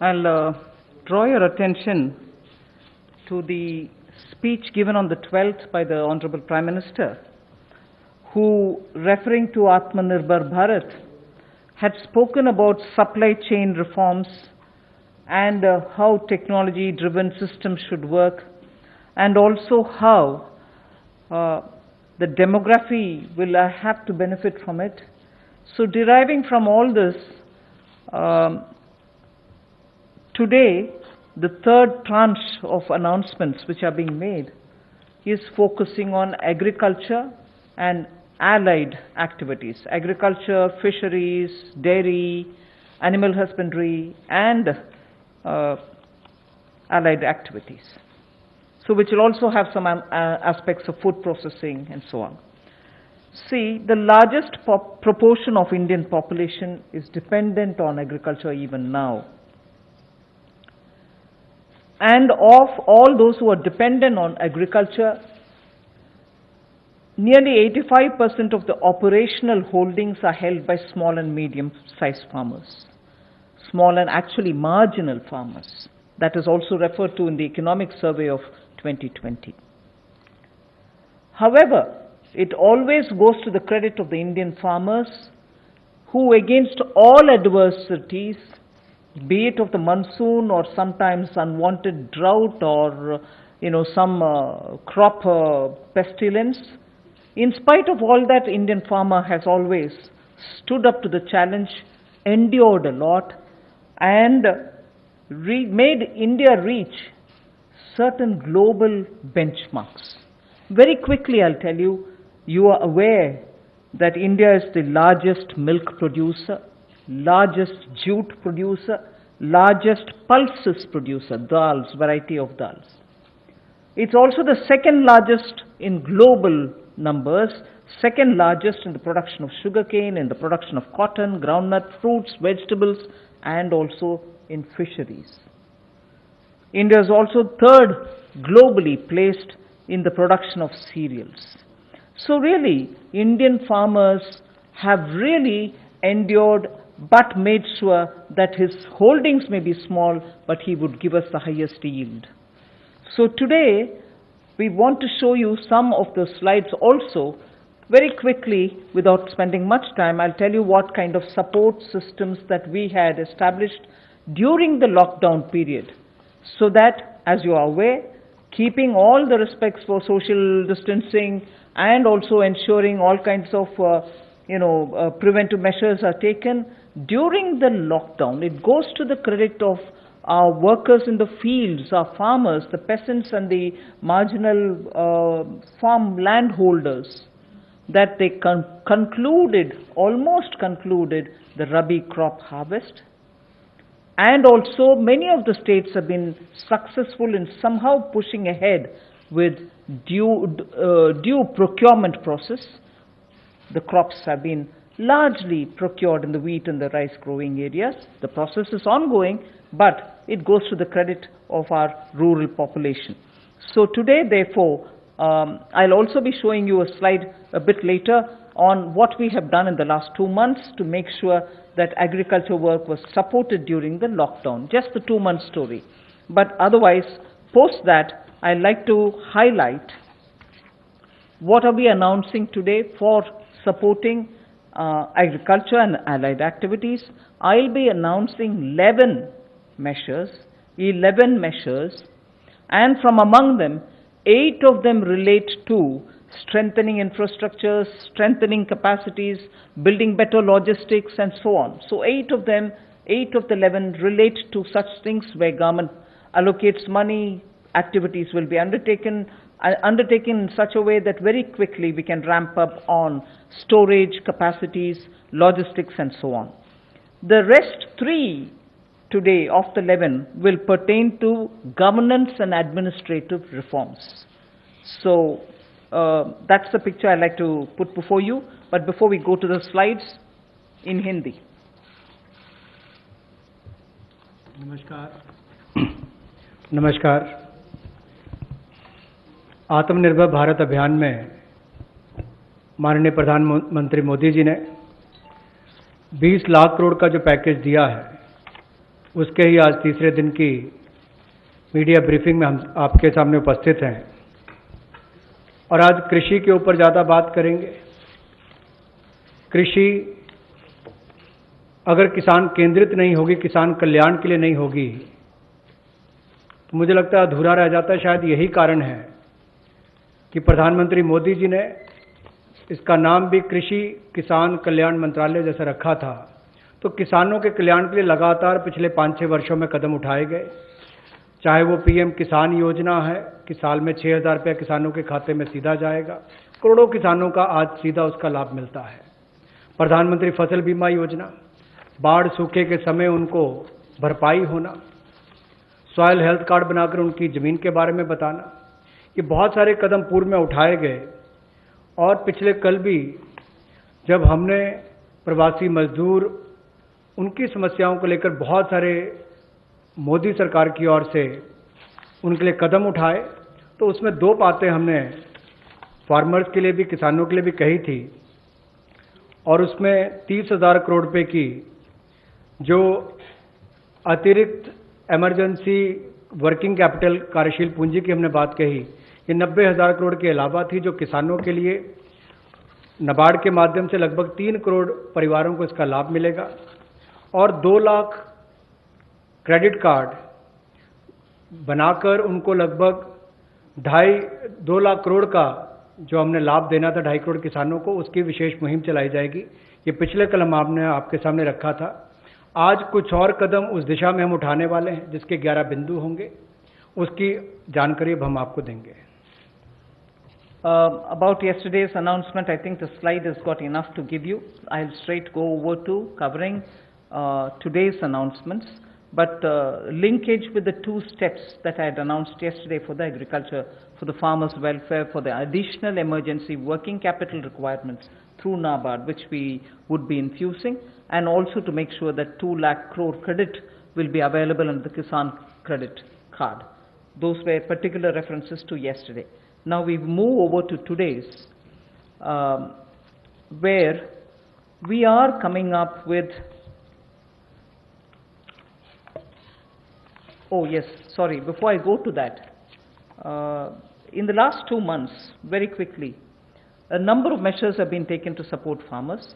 I'll draw your attention to the speech given on the 12th by the Honorable Prime Minister, who, referring to Atmanirbhar Bharat, had spoken about supply chain reforms and how technology-driven systems should work, and also how the demography will have to benefit from it. So deriving from all this, today, the third tranche of announcements which are being made is focusing on agriculture and allied activities. Agriculture, fisheries, dairy, animal husbandry, and allied activities. So which will also have some aspects of food processing and so on. See, the largest proportion of Indian population is dependent on agriculture even now. And of all those who are dependent on agriculture, nearly 85% of the operational holdings are held by small and medium-sized farmers, small and actually marginal farmers. That is also referred to in the Economic Survey of 2020. However, it always goes to the credit of the Indian farmers who, against all adversities, be it of the monsoon or sometimes unwanted drought or some crop pestilence, in spite of all that, Indian farmer has always stood up to the challenge, endured a lot, and made India reach certain global benchmarks. Very quickly, I'll tell you, you are aware that India is the largest milk producer, largest jute producer, largest pulses producer, dals, variety of dals. It's also the second largest in global numbers, second largest in the production of sugarcane, in the production of cotton, groundnut, fruits, vegetables, and also in fisheries. India is also third globally placed in the production of cereals. So really, Indian farmers have really endured but made sure that his holdings may be small, but he would give us the highest yield. So today, we want to show you some of the slides also. Very quickly, without spending much time, I'll tell you what kind of support systems that we had established during the lockdown period, so that, as you are aware, keeping all the respects for social distancing and also ensuring all kinds of preventive measures are taken during the lockdown. It goes to the credit of our workers in the fields, our farmers, the peasants and the marginal farm landholders, that they almost concluded the Rabi crop harvest. And also many of the states have been successful in somehow pushing ahead with due procurement process. The crops have been largely procured in the wheat and the rice growing areas. The process is ongoing, but it goes to the credit of our rural population. So today, therefore, I'll also be showing you a slide a bit later on what we have done in the last 2 months to make sure that agriculture work was supported during the lockdown, just the 2-month story. But otherwise, post that, I'd like to highlight what are we announcing today for supporting agriculture and allied activities. I'll be announcing 11 measures, and from among them, 8 of them relate to strengthening infrastructures, strengthening capacities, building better logistics, and so on. So 8 of the 11 relate to such things where government allocates money, activities will be undertaken in such a way that very quickly we can ramp up on storage capacities, logistics, and so on. The rest 3 today of the 11 will pertain to governance and administrative reforms. So that's the picture I'd like to put before you. But before we go to the slides, in Hindi. नमस्कार। आत्मनिर्भर भारत अभियान में माननीय प्रधानमंत्री मोदी जी ने 20 लाख करोड़ का जो package दिया है, उसके ही आज तीसरे दिन की मीडिया ब्रीफिंग में हम आपके सामने उपस्थित हैं और आज कृषि के ऊपर ज़्यादा बात करेंगे। कृषि अगर किसान केंद्रित नहीं होगी, किसान कल्याण के लिए नहीं होगी, तो मुझे लगता है अधूरा रह जाता है। शायद यही कारण है कि प्रधानमंत्री मोदी जी ने इसका नाम भी कृषि किसान कल्याण मंत्रालय जैसा रखा था। तो किसानों के कल्याण के लिए लगातार पिछले 5-6 वर्षों में कदम उठाए गए, चाहे वो पीएम किसान योजना है कि साल में 6,000 रुपया किसानों के खाते में सीधा जाएगा, करोड़ों किसानों का आज सीधा उसका लाभ मिलता है। प्रधानमंत्री फसल बीमा योजना, बाढ़ सूखे के समय उनको भरपाई होना, सॉयल हेल्थ कार्ड बनाकर उनकी ज़मीन के बारे में बताना, ये बहुत सारे कदम पूर्व में उठाए गए। और पिछले कल भी जब हमने प्रवासी मजदूर उनकी समस्याओं को लेकर बहुत सारे मोदी सरकार की ओर से उनके लिए कदम उठाए, तो उसमें 2 बातें हमने फार्मर्स के लिए भी, किसानों के लिए भी कही थी। और उसमें 30,000 करोड़ रुपए की जो अतिरिक्त इमरजेंसी वर्किंग कैपिटल कार्यशील पूंजी की हमने बात कही, ये 90,000 करोड़ के अलावा थी, जो किसानों के लिए नाबार्ड के माध्यम से लगभग 3 करोड़ परिवारों को इसका लाभ मिलेगा। और 2 लाख क्रेडिट कार्ड बनाकर उनको लगभग 2 लाख करोड़ का जो हमने लाभ देना था 2.5 करोड़ किसानों को, उसकी विशेष मुहिम चलाई जाएगी। ये पिछले कल हमने आपके सामने रखा था। आज कुछ और कदम उस दिशा में हम उठाने वाले हैं, जिसके 11 बिंदु होंगे, उसकी जानकारी अब हम आपको देंगे। About yesterday's announcement, I think the slide has got enough to give you. I'll straight go over to covering today's announcements, but linkage with the 2 steps that I had announced yesterday for the agriculture, for the farmers' welfare, for the additional emergency working capital requirements through NABARD, which we would be infusing, and also to make sure that 2 lakh crore credit will be available under the Kisan credit card. Those were particular references to yesterday. Now we move over to today's, where we are coming up with, oh yes, sorry, before I go to that, in the last 2 months, very quickly, a number of measures have been taken to support farmers,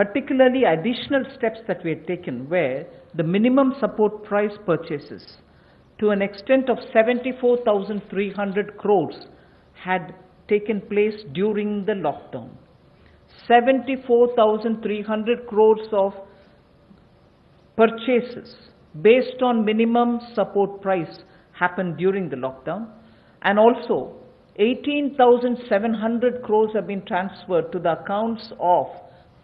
particularly additional steps that we had taken where the minimum support price purchases to an extent of 74,300 crores had taken place during the lockdown. 74,300 crores of purchases based on minimum support price happened during the lockdown, and also 18,700 crores have been transferred to the accounts of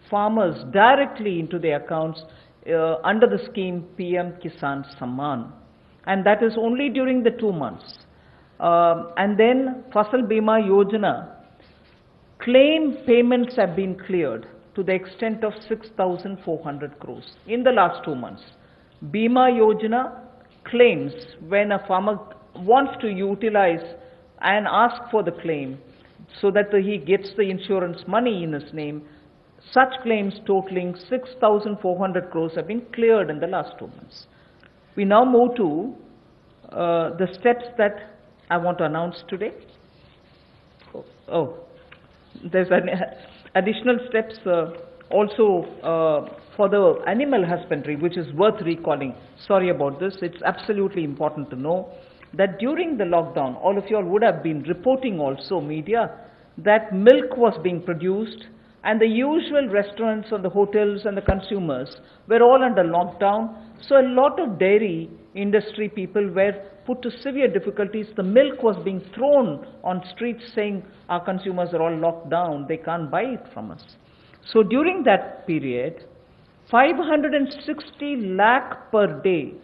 farmers directly into their accounts under the scheme PM Kisan Samman. And that is only during the 2 months. And then Fasal Bima Yojana, claim payments have been cleared to the extent of 6,400 crores in the last 2 months. Bima Yojana claims, when a farmer wants to utilize and ask for the claim so that he gets the insurance money in his name, such claims totaling 6,400 crores have been cleared in the last 2 months. We now move to the steps that I want to announce today. There's additional steps also for the animal husbandry, which is worth recalling. Sorry about this. It's absolutely important to know that during the lockdown, all of you all would have been reporting also, media, that milk was being produced, and the usual restaurants and the hotels and the consumers were all under lockdown. So a lot of dairy industry people were put to severe difficulties. The milk was being thrown on streets saying our consumers are all locked down, they can't buy it from us. So during that period, 560 lakh per day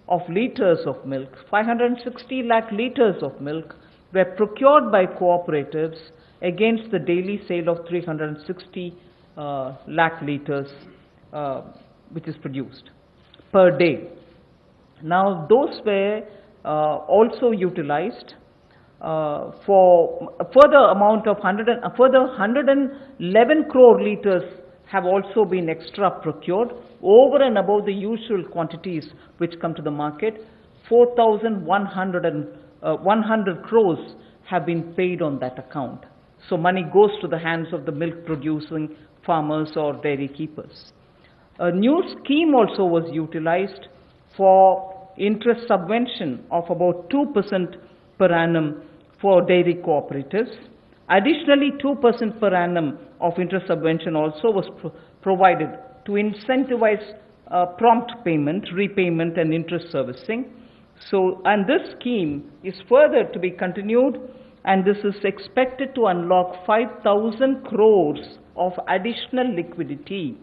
of liters of milk, 560 lakh liters of milk were procured by cooperatives against the daily sale of 360 lakh liters which is produced per day. Now those were also utilized for a further amount of 111 crore liters have also been extra procured over and above the usual quantities which come to the market. 4,100 crores have been paid on that account. So money goes to the hands of the milk producing farmers or dairy keepers. A new scheme also was utilized for interest subvention of about 2% per annum for dairy cooperatives. Additionally, 2% per annum of interest subvention also was provided to incentivize prompt payment, repayment and interest servicing. So, and this scheme is further to be continued, and this is expected to unlock 5,000 crores of additional liquidity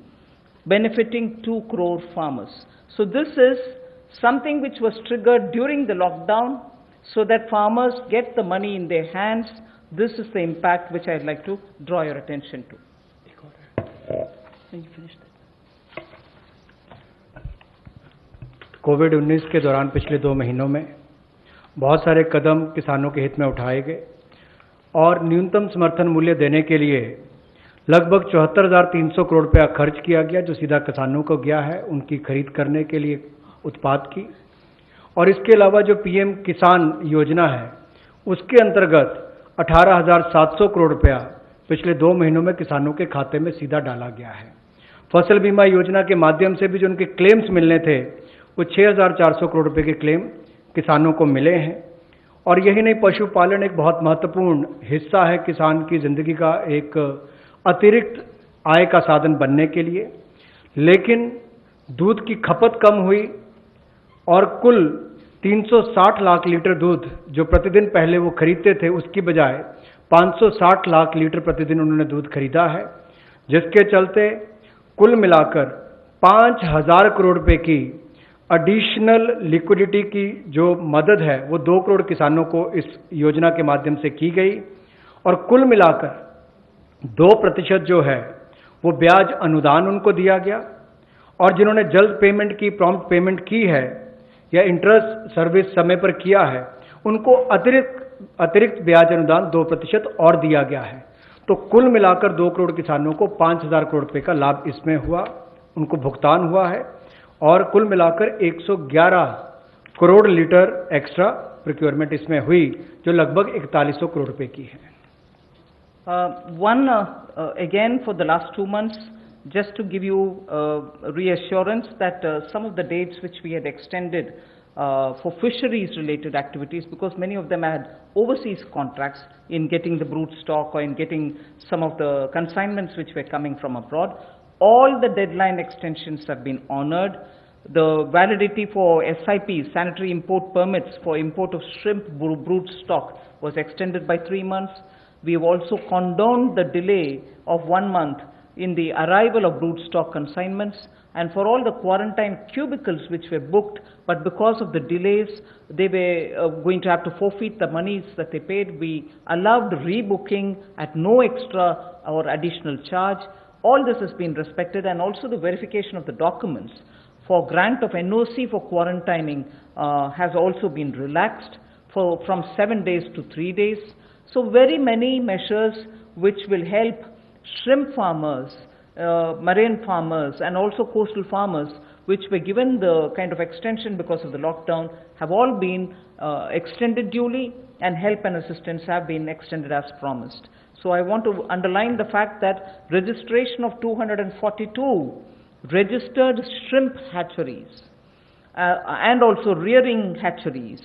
benefiting 2 crore farmers. So this is something which was triggered during the lockdown so that farmers get the money in their hands. This is the impact which I'd like to draw your attention to. कोविड-19 के दौरान पिछले 2 महीनों में बहुत सारे कदम किसानों के हित में उठाए गए और न्यूनतम समर्थन मूल्य देने के लिए लगभग 74,300 करोड़ रुपया खर्च किया गया, जो सीधा किसानों को गया है उनकी खरीद करने के लिए उत्पाद की। और इसके अलावा जो पीएम किसान योजना है उसके अंतर्गत 18,700 करोड़ रुपया पिछले 2 महीनों में किसानों के खाते में सीधा डाला गया है। फसल बीमा योजना के माध्यम से भी जो उनके क्लेम्स मिलने थे वो 6,400 करोड़ रुपए के क्लेम किसानों को मिले हैं। और यही नहीं, पशुपालन एक बहुत महत्वपूर्ण हिस्सा है किसान की जिंदगी का, एक अतिरिक्त आय का साधन बनने के लिए। लेकिन दूध की खपत कम हुई और कुल 360 लाख लीटर दूध जो प्रतिदिन पहले वो खरीदते थे उसकी बजाय 560 लाख लीटर प्रतिदिन उन्होंने दूध खरीदा है, जिसके चलते कुल मिलाकर 5,000 करोड़ रुपए की एडिशनल लिक्विडिटी की जो मदद है वो 2 करोड़ किसानों को इस योजना के माध्यम से की गई। और कुल मिलाकर 2% जो है वो ब्याज अनुदान उनको दिया गया, और जिन्होंने जल्द पेमेंट की, प्रॉम्प्ट पेमेंट की है या इंटरेस्ट सर्विस समय पर किया है, उनको अतिरिक्त ब्याज अनुदान 2% और दिया गया है। तो कुल मिलाकर 2 करोड़ किसानों को 5,000 करोड़ रुपए का लाभ इसमें हुआ, उनको भुगतान हुआ है। और कुल मिलाकर 111 करोड़ लीटर एक्स्ट्रा प्रोक्योरमेंट इसमें हुई, जो लगभग 4100 करोड़ रुपए की है। Again, for the last 2 months, just to give you reassurance that some of the dates which we had extended for fisheries related activities, because many of them had overseas contracts in getting the brood stock or in getting some of the consignments which were coming from abroad, all the deadline extensions have been honored. The validity for SIPs, sanitary import permits for import of shrimp brood stock, was extended by 3 months. We have also condoned the delay of 1 month in the arrival of brood stock consignments, and for all the quarantine cubicles which were booked, but because of the delays, they were going to have to forfeit the monies that they paid. We allowed rebooking at no extra or additional charge. All this has been respected, and also the verification of the documents for grant of NOC for quarantining has also been relaxed from 7 days to 3 days. So very many measures which will help shrimp farmers, marine farmers and also coastal farmers, which were given the kind of extension because of the lockdown, have all been extended duly, and help and assistance have been extended as promised. So I want to underline the fact that registration of 242 registered shrimp hatcheries and also rearing hatcheries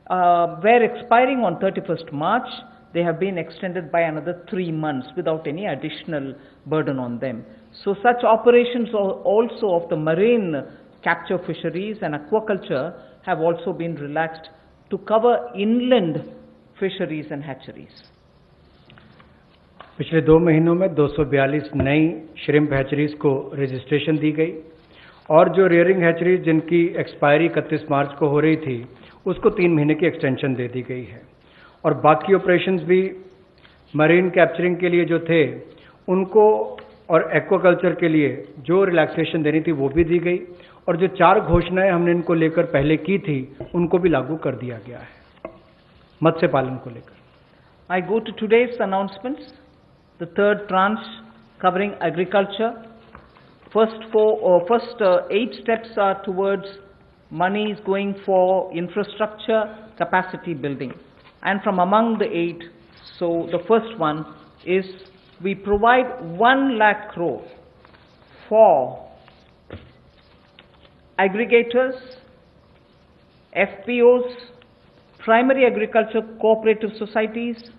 were expiring on 31st March. They have been extended by another 3 months without any additional burden on them. So such operations also of the marine capture fisheries and aquaculture have also been relaxed to cover inland fisheries and hatcheries. पिछले 2 महीनों में 242 नई shrimp hatcheries को registration दी गई, और जो rearing hatcheries जिनकी expiry 31 मार्च को हो रही थी उसको 3 महीने की एक्सटेंशन दे दी गई है। और बाकी ऑपरेशंस भी मरीन कैप्चरिंग के लिए जो थे उनको और एक्वाकल्चर के लिए जो रिलैक्सेशन देनी थी वो भी दी गई, और जो 4 घोषणाएं हमने इनको लेकर पहले की थी उनको भी लागू कर दिया गया है मत्स्य पालन को लेकर। I go to today's announcements. The third tranche covering agriculture First 8 steps are towards money is going for infrastructure capacity building. And from among the 8, so the first one is we provide 1 lakh crore for aggregators, FPOs, primary agriculture cooperative societies,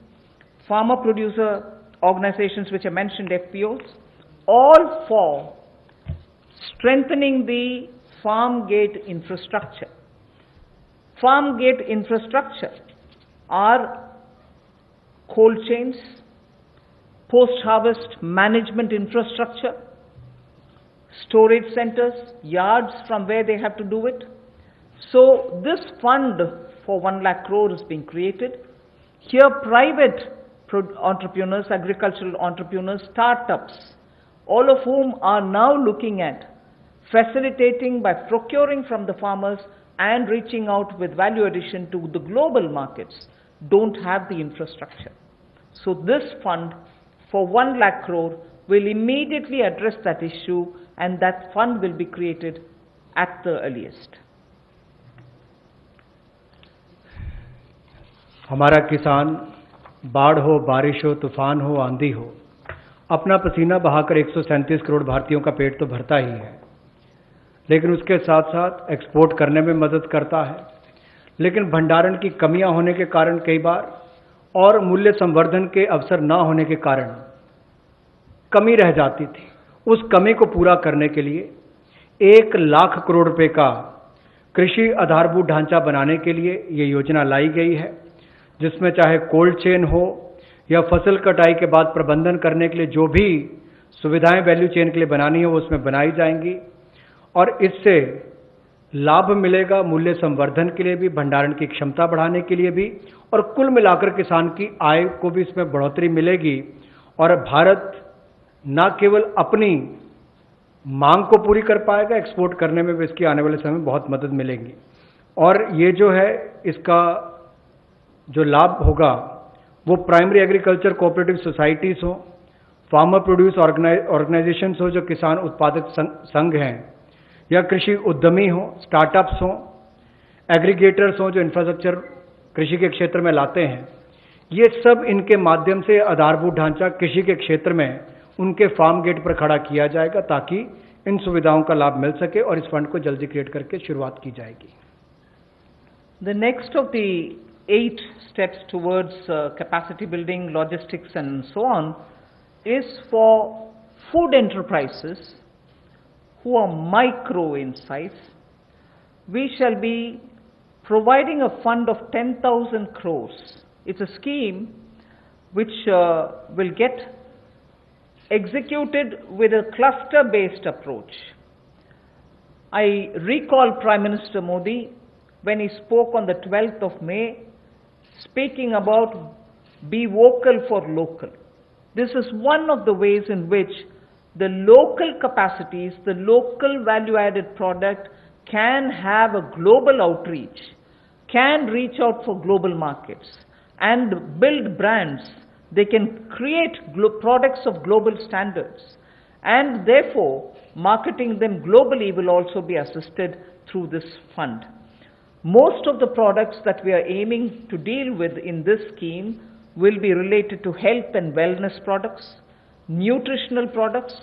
farmer producer organizations which I mentioned, FPOs, all for strengthening the farm gate infrastructure. Farm gate infrastructure are cold chains, post-harvest management infrastructure, storage centers, yards from where they have to do it. So this fund for 1 lakh crore is being created. Here private entrepreneurs, agricultural entrepreneurs, startups, all of whom are now looking at facilitating by procuring from the farmers and reaching out with value addition to the global markets, don't have the infrastructure. So this fund for 1 lakh crore will immediately address that issue, and that fund will be created at the earliest. हमारा किसान बाढ़ हो, बारिश हो, तूफान हो, आंधी हो, अपना पसीना बहाकर 137 करोड़ भारतीयों का पेट तो भरता ही है, लेकिन उसके साथ साथ एक्सपोर्ट करने में मदद करता है। लेकिन भंडारण की कमियां होने के कारण कई बार और मूल्य संवर्धन के अवसर न होने के कारण कमी रह जाती थी। उस कमी को पूरा करने के लिए 1 लाख करोड़ रुपए का कृषि आधारभूत ढांचा बनाने के लिए ये योजना लाई गई है, जिसमें चाहे कोल्ड चेन हो या फसल कटाई के बाद प्रबंधन करने के लिए जो भी सुविधाएं वैल्यू चेन के लिए बनानी है वो उसमें बनाई जाएंगी, और इससे लाभ मिलेगा मूल्य संवर्धन के लिए भी, भंडारण की क्षमता बढ़ाने के लिए भी, और कुल मिलाकर किसान की आय को भी इसमें बढ़ोतरी मिलेगी। और भारत न केवल अपनी मांग को पूरी कर पाएगा, एक्सपोर्ट करने में भी इसकी आने वाले समय में बहुत मदद मिलेगी। और ये जो है इसका जो लाभ होगा वो प्राइमरी एग्रीकल्चर कोऑपरेटिव सोसाइटीज हो, फार्मर प्रोड्यूस ऑर्गेनाइजेशंस हो जो किसान उत्पादक संघ हैं, या कृषि उद्यमी हो, स्टार्टअप्स हो, एग्रीगेटर्स हो जो इंफ्रास्ट्रक्चर कृषि के क्षेत्र में लाते हैं, ये सब इनके माध्यम से आधारभूत ढांचा कृषि के क्षेत्र में उनके फार्म गेट पर खड़ा किया जाएगा ताकि इन सुविधाओं का लाभ मिल सके, और इस फंड को जल्दी क्रिएट करके शुरुआत की जाएगी। The next of the 8 steps towards capacity building, logistics and so on is for food enterprises who are micro in size. We shall be providing a fund of 10,000 crores. It's a scheme which will get executed with a cluster-based approach. I recall Prime Minister Modi when he spoke on the 12th of May, speaking about be vocal for local. This is one of the ways in which the local capacities, the local value-added product can have a global outreach, can reach out for global markets and build brands. They can create products of global standards, and therefore marketing them globally will also be assisted through this fund. Most of the products that we are aiming to deal with in this scheme will be related to health and wellness products, nutritional products,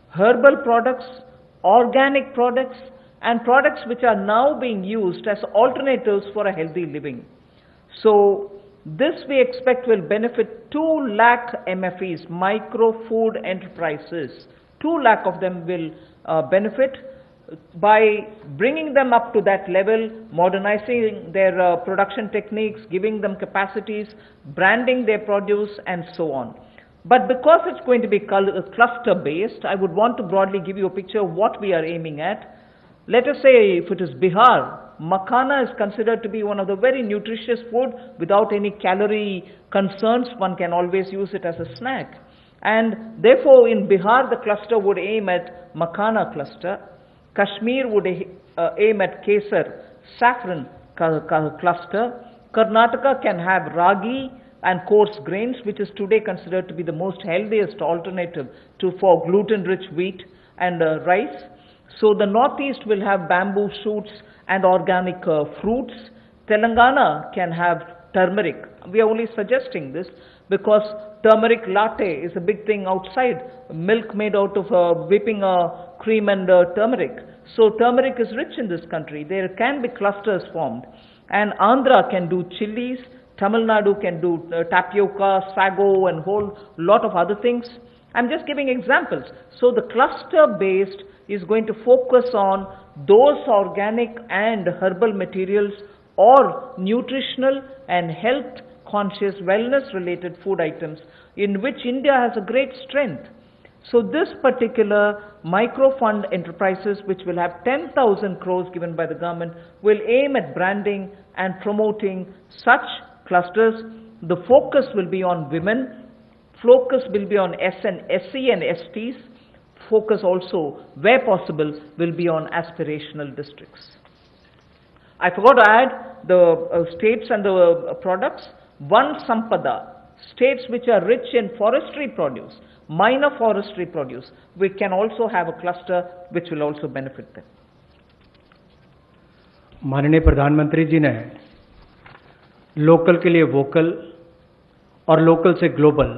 herbal products, organic products, and products which are now being used as alternatives for a healthy living. So this we expect will benefit 2 lakh MFEs, micro food enterprises. 2 lakh of them will benefit by bringing them up to that level, modernizing their production techniques, giving them capacities, branding their produce and so on. But because it's going to be cluster based, I would want to broadly give you a picture of what we are aiming at. Let us say if it is Bihar, makhana is considered to be one of the very nutritious food without any calorie concerns. One can always use it as a snack. And therefore in Bihar the cluster would aim at makhana cluster. Kashmir would aim at Kesar, saffron cluster. Karnataka can have ragi and coarse grains, which is today considered to be the most healthiest alternative for gluten-rich wheat. and rice. So the northeast will have bamboo shoots and organic fruits. Telangana can have turmeric. We are only suggesting this because turmeric latte is a big thing outside. Milk made out of whipping cream and turmeric. So turmeric is rich in this country. There can be clusters formed. And Andhra can do chilies. Tamil Nadu can do tapioca, sago, and whole lot of other things. I'm just giving examples. So the cluster-based is going to focus on those organic and herbal materials or nutritional and health-conscious, wellness-related food items in which India has a great strength. So this particular micro-fund enterprises, which will have 10,000 crores given by the government, will aim at branding and promoting such clusters. The focus will be on women. Focus will be on SC and STs. Focus also, where possible, will be on aspirational districts. I forgot to add the states and the products. One Sampada, states which are rich in forestry produce, minor forestry produce, we can also have a cluster which will also benefit them. माननीय प्रधानमंत्री जी ने local के लिए vocal और local से global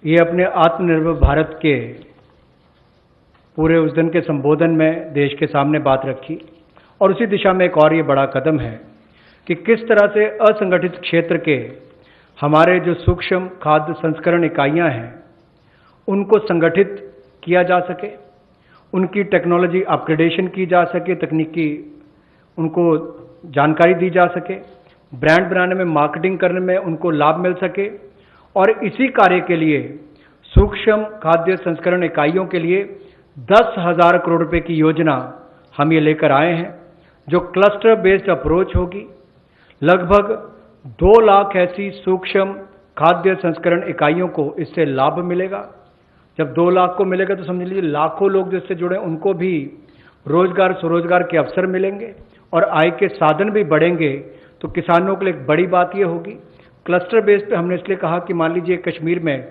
ये अपने आत्मनिर्भर भारत के पूरे उस दिन के संबोधन में देश के सामने बात रखी और उसी दिशा में एक और ये बड़ा कदम है कि किस तरह से असंगठित क्षेत्र के हमारे जो सूक्ष्म खाद्य संस्करण इकाइयां हैं उनको संगठित किया जा सके, उनकी टेक्नोलॉजी अपग्रेडेशन की जा सके, तकनीकी उनको जानकारी दी जा सके, ब्रांड बनाने में, मार्केटिंग करने में उनको लाभ मिल सके। और इसी कार्य के लिए सूक्ष्म खाद्य संस्करण इकाइयों के लिए 10,000 करोड़ रुपए की योजना हम ये लेकर आए हैं, जो क्लस्टर बेस्ड अप्रोच होगी। लगभग 2 लाख ऐसी सूक्ष्म खाद्य संस्करण इकाइयों को इससे लाभ मिलेगा। जब 2 लाख को मिलेगा तो समझ लीजिए लाखों लोग जिससे जुड़े उनको भी रोजगार स्वरोजगार के अवसर मिलेंगे और आय के साधन भी बढ़ेंगे। तो किसानों के लिए एक बड़ी बात यह होगी। क्लस्टर बेस पे हमने इसलिए कहा कि मान लीजिए कश्मीर में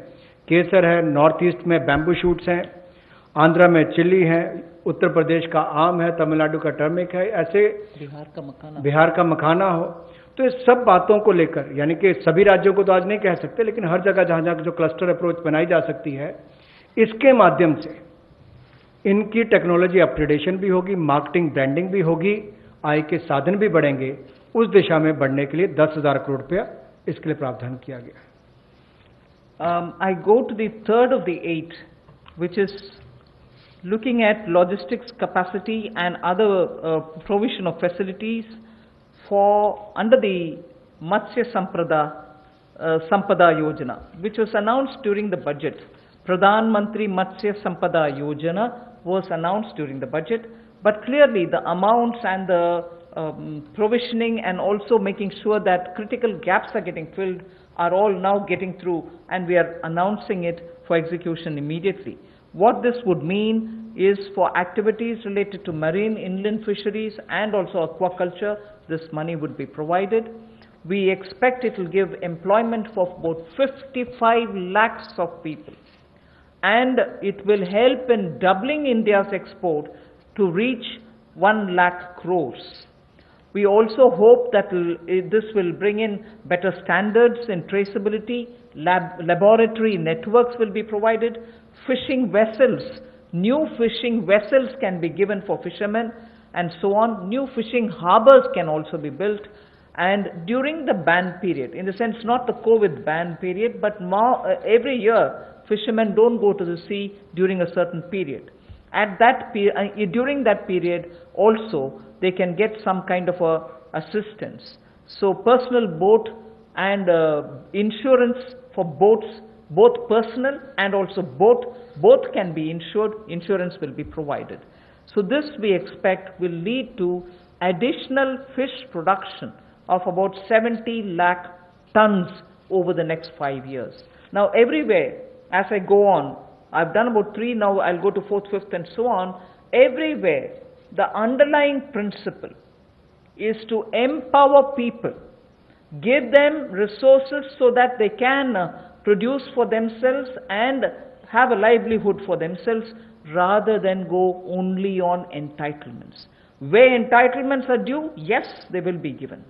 केसर है, नॉर्थ ईस्ट में बैम्बू शूट्स हैं, आंध्रा में चिल्ली है, उत्तर प्रदेश का आम है, तमिलनाडु का टर्मिक है, ऐसे बिहार का मखाना हो। तो इस सब बातों को लेकर, यानी कि सभी राज्यों को तो आज नहीं कह सकते, लेकिन हर जगह जहां जहां जो क्लस्टर अप्रोच बनाई जा सकती है, इसके माध्यम से इनकी टेक्नोलॉजी अपग्रेडेशन भी होगी, मार्केटिंग ब्रांडिंग भी होगी, आय के साधन भी बढ़ेंगे। उस दिशा में बढ़ने के लिए 10,000 करोड़ रुपया इसके लिए प्रावधान किया गया। I go to the third of the 8, which is looking at logistics capacity and other provision of facilities for under the Matsya Sampada Yojana, which was announced during the budget. Pradhan Mantri Matsya Sampada Yojana was announced during the budget, but clearly the amounts and the provisioning and also making sure that critical gaps are getting filled are all now getting through, and we are announcing it for execution immediately. What this would mean is for activities related to marine inland fisheries and also aquaculture, this money would be provided. We expect it will give employment for about 55 lakhs of people, and it will help in doubling India's export to reach 1 lakh crores. We also hope that this will bring in better standards in traceability, laboratory networks will be provided, fishing vessels, new fishing vessels can be given for fishermen and so on. New fishing harbors can also be built, and during the ban period, in the sense not the COVID ban period, but every year fishermen don't go to the sea during a certain period. At that during that period also they can get some kind of a assistance. So personal boat and insurance for boats, both personal and also both can be insured. Insurance will be provided. So this we expect will lead to additional fish production of about 70 lakh tons over the next 5 years. Now everywhere, as I go on, I've done about 3, now I'll go to 4th, 5th and so on. Everywhere, the underlying principle is to empower people, give them resources so that they can produce for themselves and have a livelihood for themselves rather than go only on entitlements. Where entitlements are due, yes, they will be given.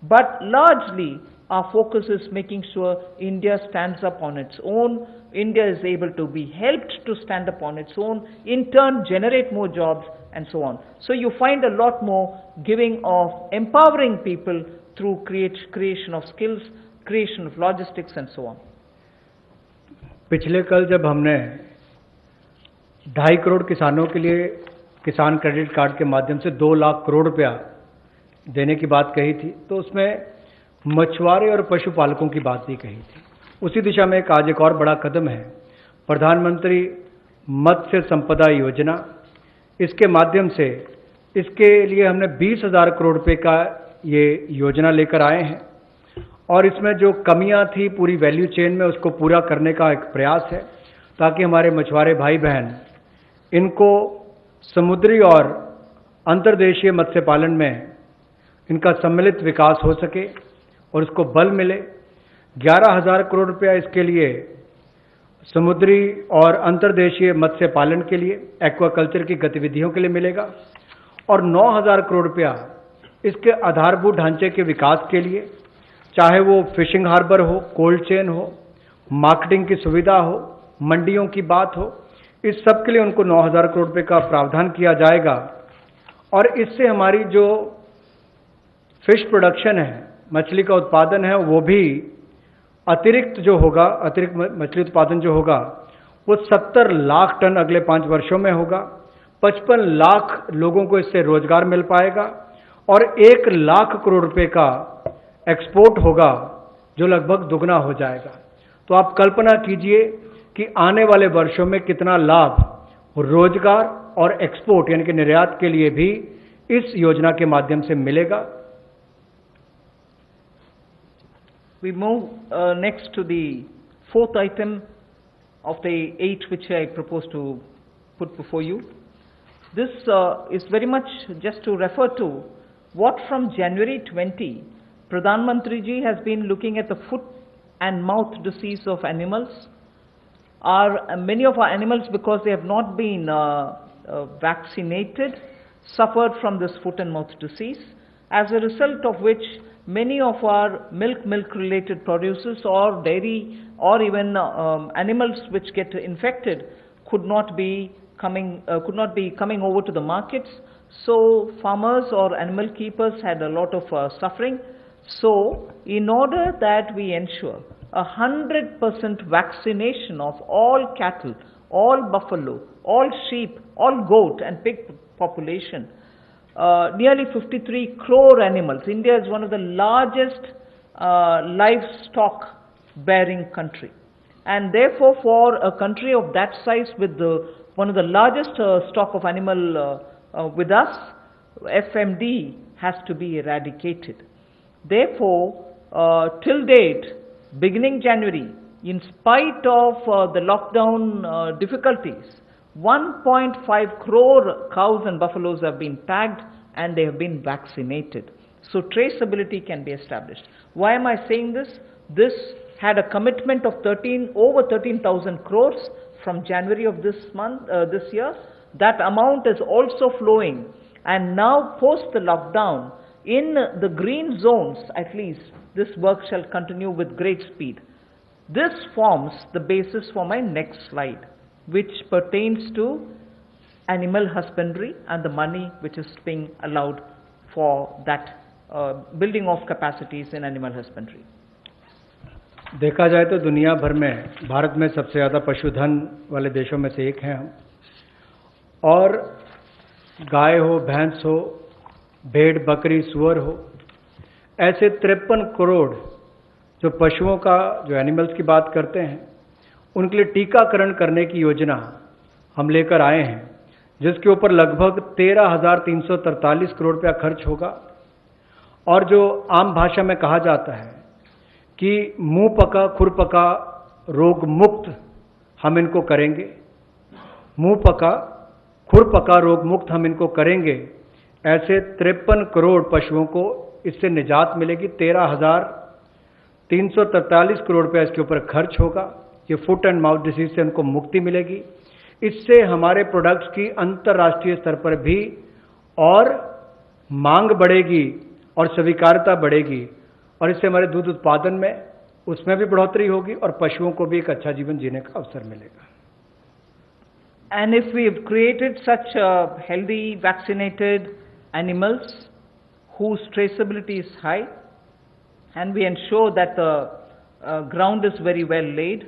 But largely, our focus is making sure India stands up on its own, India is able to be helped to stand up on its own, in turn generate more jobs and so on. So you find a lot more giving of empowering people through creation of skills, creation of logistics and so on. पिछले कल जब हमने 2.5 करोड़ किसानों के लिए किसान credit card के माध्यम से 2 लाख करोड़ रुपया देने की बात कही थी, तो उसमें मछुआरे और पशुपालकों की बात भी कही थी। उसी दिशा में आज एक और बड़ा कदम है, प्रधानमंत्री मत्स्य संपदा योजना। इसके माध्यम से इसके लिए हमने 20,000 करोड़ रुपए का ये योजना लेकर आए हैं और इसमें जो कमियां थी पूरी वैल्यू चेन में उसको पूरा करने का एक प्रयास है, ताकि हमारे मछुआरे भाई बहन इनको समुद्री और अंतर्देशीय मत्स्य पालन में इनका सम्मिलित विकास हो सके और उसको बल मिले। 11,000 करोड़ रुपया इसके लिए समुद्री और अंतर्देशीय मत्स्य पालन के लिए, एक्वाकल्चर की गतिविधियों के लिए मिलेगा और 9,000 करोड़ रुपया इसके आधारभूत ढांचे के विकास के लिए, चाहे वो फिशिंग हार्बर हो, कोल्ड चेन हो, मार्केटिंग की सुविधा हो, मंडियों की बात हो, इस सब के लिए उनको 9,000 करोड़ रुपए का प्रावधान किया जाएगा। और इससे हमारी जो फिश प्रोडक्शन है, मछली का उत्पादन है, वो भी अतिरिक्त मछली उत्पादन जो होगा वो 70 लाख टन अगले 5 वर्षों में होगा। 55 लाख लोगों को इससे रोजगार मिल पाएगा और 1 लाख करोड़ रुपए का एक्सपोर्ट होगा, जो लगभग दुगना हो जाएगा। तो आप कल्पना कीजिए कि आने वाले वर्षों में कितना लाभ रोजगार और एक्सपोर्ट यानी कि निर्यात के लिए भी इस योजना के माध्यम से मिलेगा। We move next to the 4th item of the 8 which I propose to put before you. This is very much just to refer to what from January 20, Pradhan Mantri ji has been looking at the foot and mouth disease of animals. Many of our animals, because they have not been vaccinated, suffered from this foot and mouth disease, as a result of which many of our milk related producers or dairy or even animals which get infected could not be coming over to the markets. So farmers or animal keepers had a lot of suffering. So in order that we ensure 100% vaccination of all cattle, all buffalo, all sheep, all goat and pig population, nearly 53 crore animals. India is one of the largest livestock bearing country, and therefore for a country of that size with one of the largest stock of animal with us, FMD has to be eradicated. Therefore, till date, beginning January, in spite of the lockdown difficulties, 1.5 crore cows and buffaloes have been tagged and they have been vaccinated. So traceability can be established. Why am I saying this? This had a commitment of over 13,000 crores from January of this year. That amount is also flowing, and now post the lockdown, in the green zones at least, this work shall continue with great speed. This forms the basis for my next slide, which pertains to animal husbandry and the money which is being allowed for that building of capacities in animal husbandry. देखा जाए तो दुनिया भर में भारत में सबसे ज़्यादा पशुधन वाले देशों में से एक हैं हम, और गाय हो, भैंस हो, भेड़, बकरी, सुअर हो, ऐसे 53 करोड़ जो पशुओं का, जो एनिमल्स की बात करते हैं, उनके लिए टीकाकरण करने की योजना हम लेकर आए हैं, जिसके ऊपर लगभग 13,343 करोड़ रुपया खर्च होगा। और जो आम भाषा में कहा जाता है कि मुंह पका खुर पका रोग मुक्त हम इनको करेंगे, मुंह पका खुर पका रोग मुक्त हम इनको करेंगे, ऐसे 53 करोड़ पशुओं को इससे निजात मिलेगी। 13,343 करोड़ रुपया इसके ऊपर खर्च होगा। ये फुट एंड माउथ डिसीज से उनको मुक्ति मिलेगी। इससे हमारे प्रोडक्ट्स की अंतर्राष्ट्रीय स्तर पर भी और मांग बढ़ेगी और स्वीकार्यता बढ़ेगी, और इससे हमारे दूध उत्पादन में उसमें भी बढ़ोतरी होगी और पशुओं को भी एक अच्छा जीवन जीने का अवसर मिलेगा। And if we have created such healthy, vaccinated animals whose traceability is high, and we ensure that the ground is very well laid,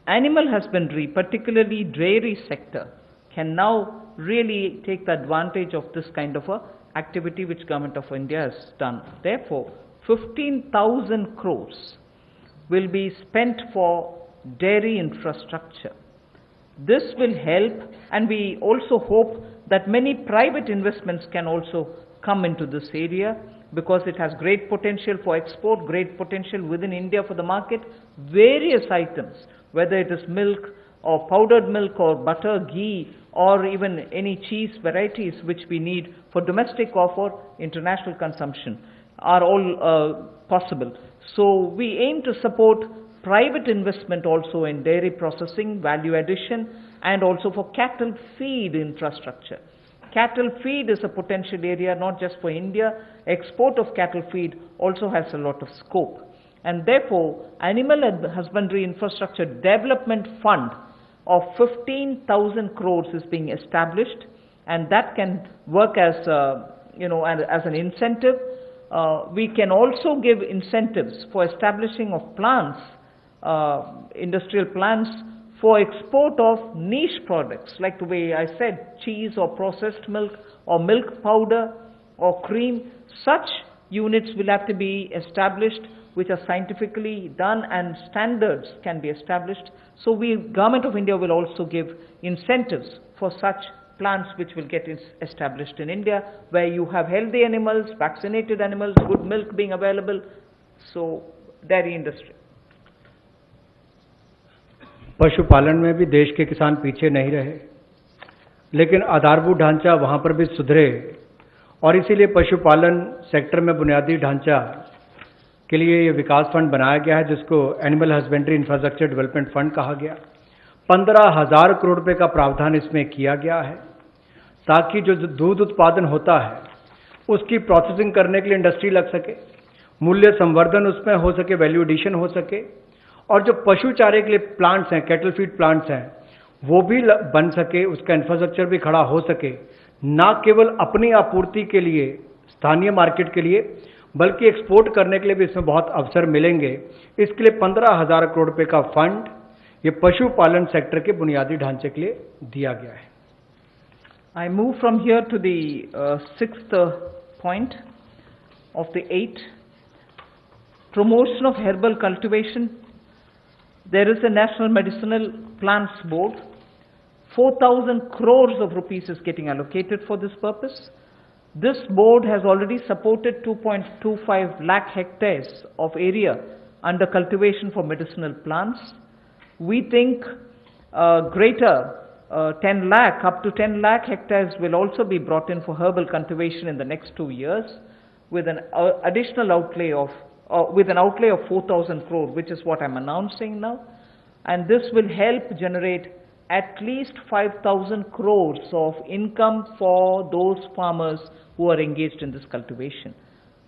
animal husbandry, particularly dairy sector, can now really take the advantage of this kind of a activity which Government of India has done. Therefore, 15,000 crores will be spent for dairy infrastructure. This will help, and we also hope that many private investments can also come into this area, because it has great potential for export, great potential within India for the market. Various items, whether it is milk or powdered milk or butter, ghee, or even any cheese varieties which we need for domestic or for international consumption, are all possible. So we aim to support private investment also in dairy processing, value addition, and also for cattle feed infrastructure. Cattle feed is a potential area not just for India. Export of cattle feed also has a lot of scope. And therefore, Animal Husbandry Infrastructure Development Fund of 15,000 crores is being established, and that can work as as an incentive. We can also give incentives for establishing of plants, industrial plants for export of niche products, like the way I said, cheese or processed milk or milk powder or cream. Such units will have to be established which are scientifically done, and standards can be established. So Government of India will also give incentives for such plants which will get established in India, where you have healthy animals, vaccinated animals, good milk being available. So dairy industry. पशुपालन में भी देश के किसान पीछे नहीं रहे, लेकिन आधारभूत ढांचा वहां पर भी सुधरे, और इसीलिए पशुपालन सेक्टर में बुनियादी ढांचा के लिए ये विकास फंड बनाया गया है, जिसको animal husbandry infrastructure development fund कहा गया। 15,000 करोड़ रुपए का प्रावधान इसमें किया गया है, ताकि जो दूध उत्पादन होता है उसकी प्रोसेसिंग करने के लिए इंडस्ट्री लग सके, मूल्य संवर्धन उसमें हो सके, वैल्यू एडिशन हो सके, और जो पशु चारे के लिए प्लांट्स हैं, कैटल फीड प्लांट्स हैं, वो भी बन सके, उसका इंफ्रास्ट्रक्चर भी खड़ा हो सके, ना केवल अपनी आपूर्ति के लिए, स्थानीय मार्केट के लिए, बल्कि एक्सपोर्ट करने के लिए भी इसमें बहुत अवसर मिलेंगे। इसके लिए 15,000 करोड़ रुपए का फंड ये पशुपालन सेक्टर के बुनियादी ढांचे के लिए दिया गया है। I move from here to the sixth point of the 8. Promotion of herbal cultivation. There is a National Medicinal Plants Board. 4,000 crores of rupees is getting allocated for this purpose. This board has already supported 2.25 lakh hectares of area under cultivation for medicinal plants. We think greater 10 lakh, up to 10 lakh hectares will also be brought in for herbal cultivation in the next 2 years, with an additional outlay of, with an outlay of 4,000 crore, which is what I'm announcing now. And this will help generate at least 5,000 crores of income for those farmers who are engaged in this cultivation.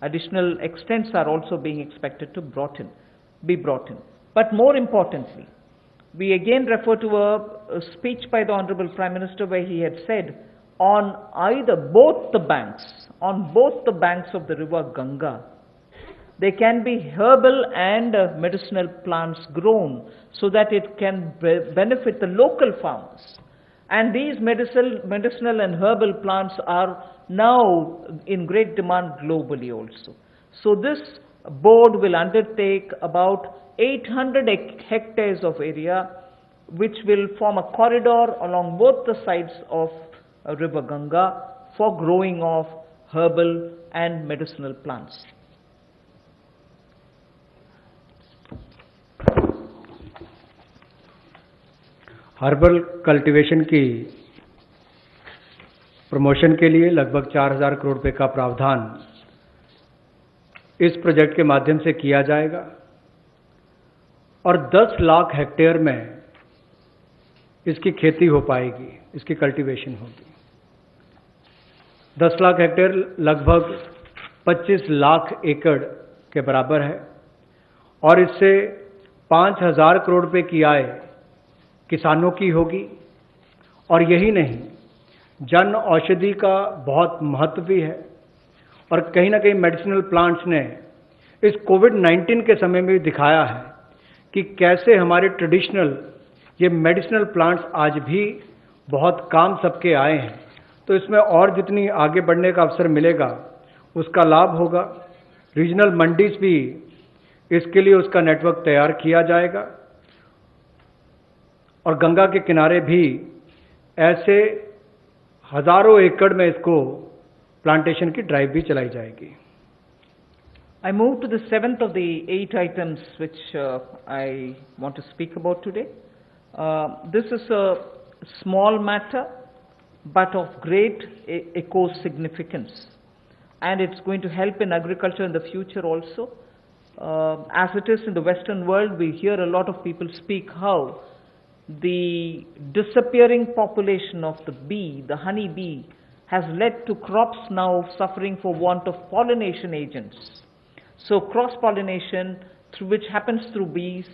Additional extents are also being expected to be brought in. But more importantly, we again refer to a speech by the Honorable Prime Minister, where he had said, on both the banks of the river Ganga, there can be herbal and medicinal plants grown, so that it can benefit the local farmers. And these medicinal and herbal plants are now in great demand globally also. So this board will undertake about 800 hectares of area, which will form a corridor along both the sides of river Ganga for growing of herbal and medicinal plants. Herbal cultivation की promotion के लिए लगभग 4,000 करोड़ रुपए का प्रावधान इस project के माध्यम से किया जाएगा, और 10 लाख हेक्टेयर में इसकी खेती हो पाएगी, इसकी कल्टीवेशन होगी। 10 लाख हेक्टेयर लगभग 25 लाख एकड़ के बराबर है और इससे 5,000 करोड़ रुपए की आय किसानों की होगी। और यही नहीं, जन औषधि का बहुत महत्व भी है और कहीं ना कहीं मेडिसिनल प्लांट्स ने इस कोविड-19 के समय में भी दिखाया है कि कैसे हमारे ट्रेडिशनल ये मेडिसिनल प्लांट्स आज भी बहुत काम सबके आए हैं। तो इसमें और जितनी आगे बढ़ने का अवसर मिलेगा उसका लाभ होगा। रीजनल मंडीज भी, इसके लिए उसका नेटवर्क तैयार किया जाएगा और गंगा के किनारे भी ऐसे हजारों एकड़ में इसको प्लांटेशन की ड्राइव भी चलाई जाएगी। I move to the seventh of the 8 items which I want to speak about today. This is a small matter but of great eco significance, and it's going to help in agriculture in the future also. As it is in the Western world, we hear a lot of people speak how the disappearing population of the bee, the honey bee, has led to crops now suffering for want of pollination agents. So cross-pollination, which happens through bees,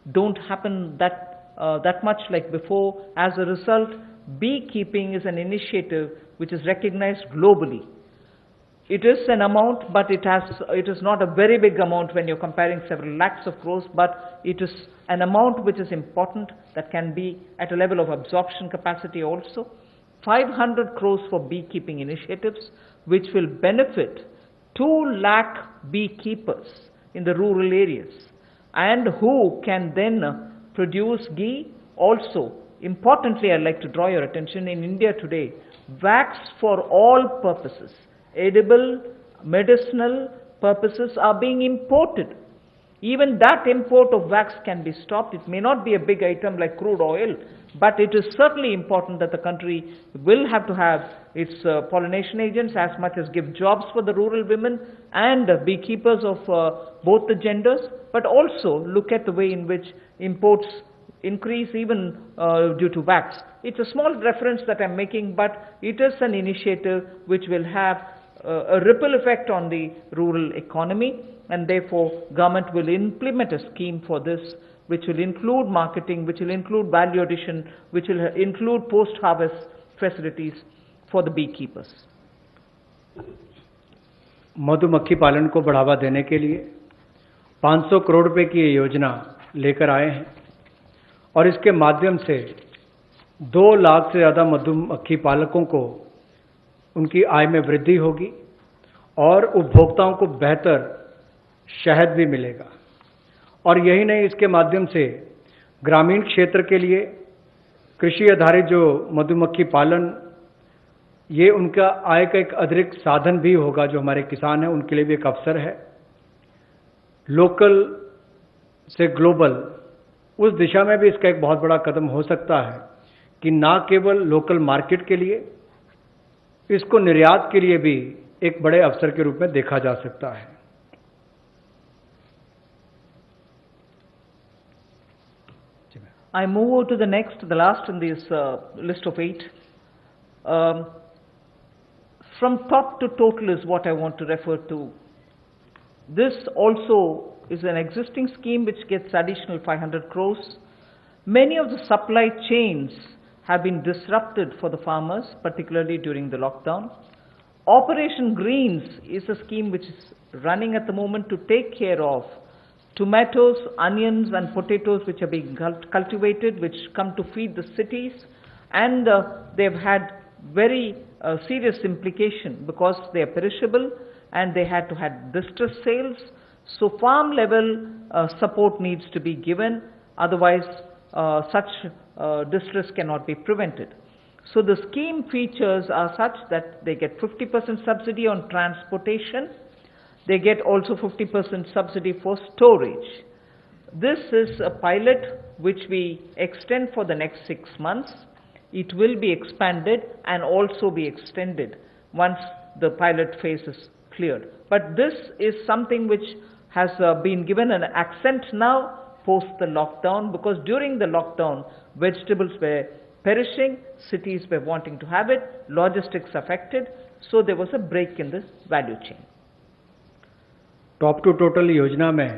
don't happen that much like before. As a result, beekeeping is an initiative which is recognized globally. It is an amount, but it is not a very big amount when you're comparing several lakhs of crores, but it is an amount which is important, that can be at a level of absorption capacity also. 500 crores for beekeeping initiatives, which will benefit 2 lakh beekeepers in the rural areas, and who can then produce ghee. Also, importantly, I'd like to draw your attention, in India today, wax for all purposes, edible, medicinal purposes, are being imported. Even that import of wax can be stopped. It may not be a big item like crude oil, but it is certainly important that the country will have to have its pollination agents, as much as give jobs for the rural women and beekeepers of both the genders, but also look at the way in which imports increase even due to wax. It's a small reference that I'm making, but it is an initiative which will have a ripple effect on the rural economy, and therefore government will implement a scheme for this, which will include marketing, which will include value addition, which will include post-harvest facilities for the beekeepers. मधुमक्खी पालन को बढ़ावा देने के लिए 500 करोड़ रुपए की ये योजना लेकर आए हैं और इसके माध्यम से 2 लाख से ज़्यादा मधुमक्खी पालकों को उनकी आय में वृद्धि होगी और उपभोक्ताओं को बेहतर शहद भी मिलेगा। और यही नहीं, इसके माध्यम से ग्रामीण क्षेत्र के लिए कृषि आधारित जो मधुमक्खी पालन, ये उनका आय का एक अतिरिक्त साधन भी होगा। जो हमारे किसान हैं उनके लिए भी एक अवसर है। लोकल से ग्लोबल, उस दिशा में भी इसका एक बहुत बड़ा कदम हो सकता है कि ना केवल लोकल मार्केट के लिए, इसको निर्यात के लिए भी एक बड़े अवसर के रूप में देखा जा सकता है। I move on to the next, the last in this list of 8. From top to total is what I want to refer to. This also is an existing scheme which gets additional 500 crores. Many of the supply chains have been disrupted for the farmers, particularly during the lockdown. Operation Greens is a scheme which is running at the moment to take care of tomatoes, onions and potatoes which are being cultivated, which come to feed the cities, and they've had very serious implication because they are perishable and they had to have distress sales. So farm level support needs to be given, otherwise such distress cannot be prevented. So the scheme features are such that they get 50% subsidy on transportation. They get also 50% subsidy for storage. This is a pilot which we extend for the next 6 months. It will be expanded and also be extended once the pilot phase is cleared. But this is something which has been given an accent now post the lockdown, because during the lockdown, vegetables were perishing, cities were wanting to have it, logistics affected, so there was a break in this value chain. Top to total योजना में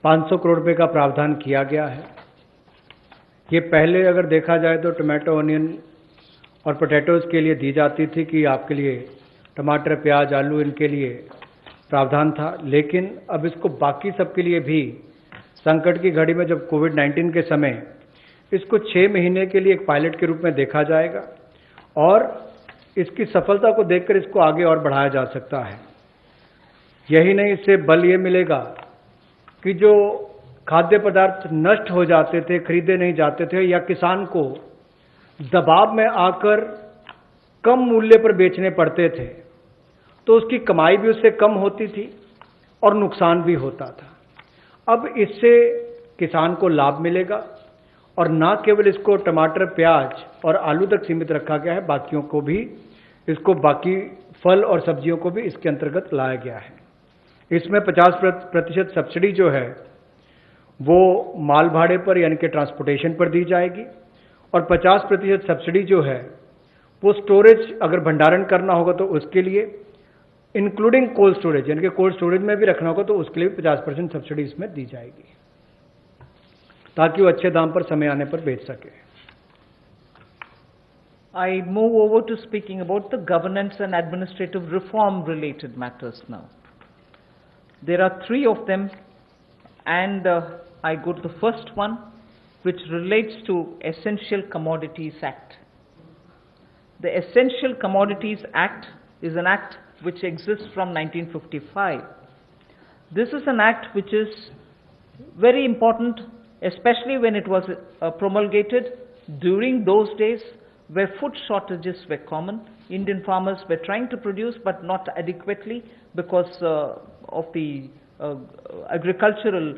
500 करोड़ रुपए का प्रावधान किया गया है। ये पहले अगर देखा जाए तो टमाटो, ऑनियन और पोटैटोज के लिए दी जाती थी कि आपके लिए टमाटर, प्याज, आलू इनके लिए प्रावधान था, लेकिन अब इसको बाकी सबके लिए भी संकट की घड़ी में जब कोविड-19 के समय इसको 6 महीने के लिए एक पायलट के रूप में देखा जाएगा और इसकी सफलता को देखकर इसको आगे और बढ़ाया जा सकता है। यही नहीं, इससे बल ये मिलेगा कि जो खाद्य पदार्थ नष्ट हो जाते थे, खरीदे नहीं जाते थे या किसान को दबाव में आकर कम मूल्य पर बेचने पड़ते थे, तो उसकी कमाई भी उससे कम होती थी और नुकसान भी होता था। अब इससे किसान को लाभ मिलेगा और न केवल इसको टमाटर, प्याज और आलू तक सीमित रखा गया है, बाकियों को भी, इसको बाकी फल और सब्जियों को भी इसके अंतर्गत लाया गया है। इसमें 50% सब्सिडी जो है वो माल भाड़े पर यानी कि ट्रांसपोर्टेशन पर दी जाएगी और 50% सब्सिडी जो है वो स्टोरेज, अगर भंडारण करना होगा तो उसके लिए, इंक्लूडिंग कोल्ड स्टोरेज, यानी कि कोल्ड स्टोरेज में भी रखना होगा तो उसके लिए 50% सब्सिडी इसमें दी जाएगी ताकि वो अच्छे दाम पर समय आने पर बेच सके। I move over to speaking about the governance and administrative reform related matters now. There are 3 of them, and I go to the first one, which relates to Essential Commodities Act. The Essential Commodities Act is an act which exists from 1955. This is an act which is very important, especially when it was promulgated during those days where food shortages were common. Indian farmers were trying to produce but not adequately because of the agricultural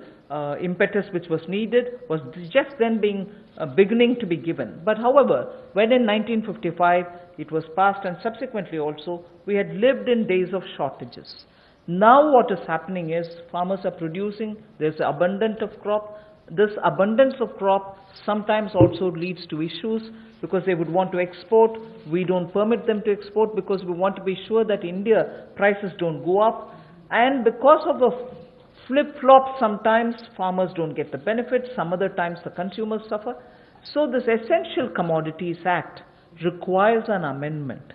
impetus which was needed was just then beginning to be given. But however, when in 1955 it was passed and subsequently also we had lived in days of shortages. Now what is happening is farmers are producing, there's abundance of crop. This abundance of crop sometimes also leads to issues because they would want to export. We don't permit them to export because we want to be sure that India prices don't go up. And because of the flip-flop, sometimes farmers don't get the benefit, some other times the consumers suffer. So this Essential Commodities Act requires an amendment.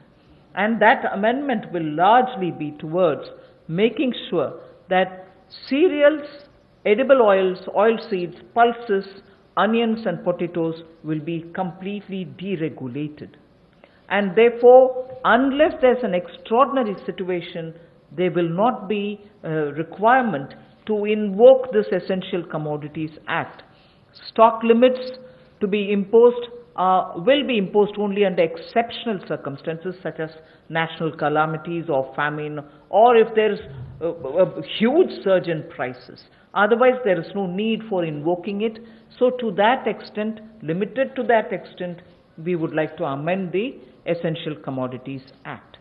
And that amendment will largely be towards making sure that cereals, edible oils, oilseeds, pulses, onions and potatoes will be completely deregulated. And therefore, unless there's an extraordinary situation, there will not be a requirement to invoke this Essential Commodities Act. Stock limits to be imposed will be imposed only under exceptional circumstances such as national calamities or famine, or if there is a huge surge in prices. Otherwise, there is no need for invoking it. So to that extent, limited to that extent, we would like to amend the Essential Commodities Act.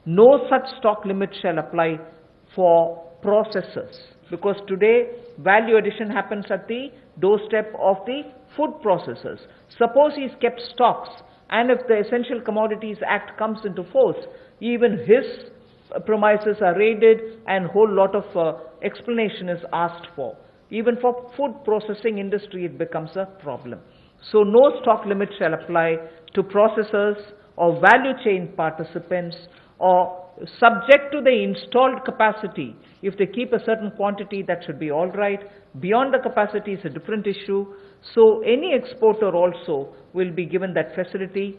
No such stock limit shall apply for processors, because today value addition happens at the doorstep of the food processors. Suppose he's kept stocks, and if the Essential Commodities Act comes into force, even his premises are raided and whole lot of explanation is asked for. Even for food processing industry it becomes a problem. So no stock limit shall apply to processors or value chain participants, or subject to the installed capacity. If they keep a certain quantity, that should be all right. Beyond the capacity is a different issue. So any exporter also will be given that facility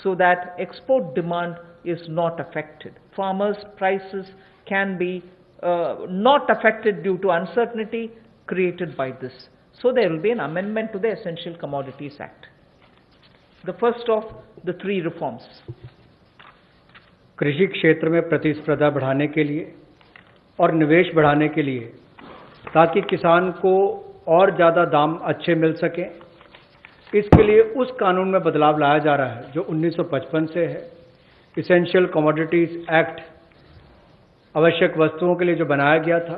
so that export demand is not affected. Farmers' prices can be not affected due to uncertainty created by this. So there will be an amendment to the Essential Commodities Act. The first of the 3 reforms. कृषि क्षेत्र में प्रतिस्पर्धा बढ़ाने के लिए और निवेश बढ़ाने के लिए, ताकि किसान को और ज़्यादा दाम अच्छे मिल सकें, इसके लिए उस कानून में बदलाव लाया जा रहा है जो 1955 से है। इसेंशियल कमोडिटीज एक्ट आवश्यक वस्तुओं के लिए जो बनाया गया था,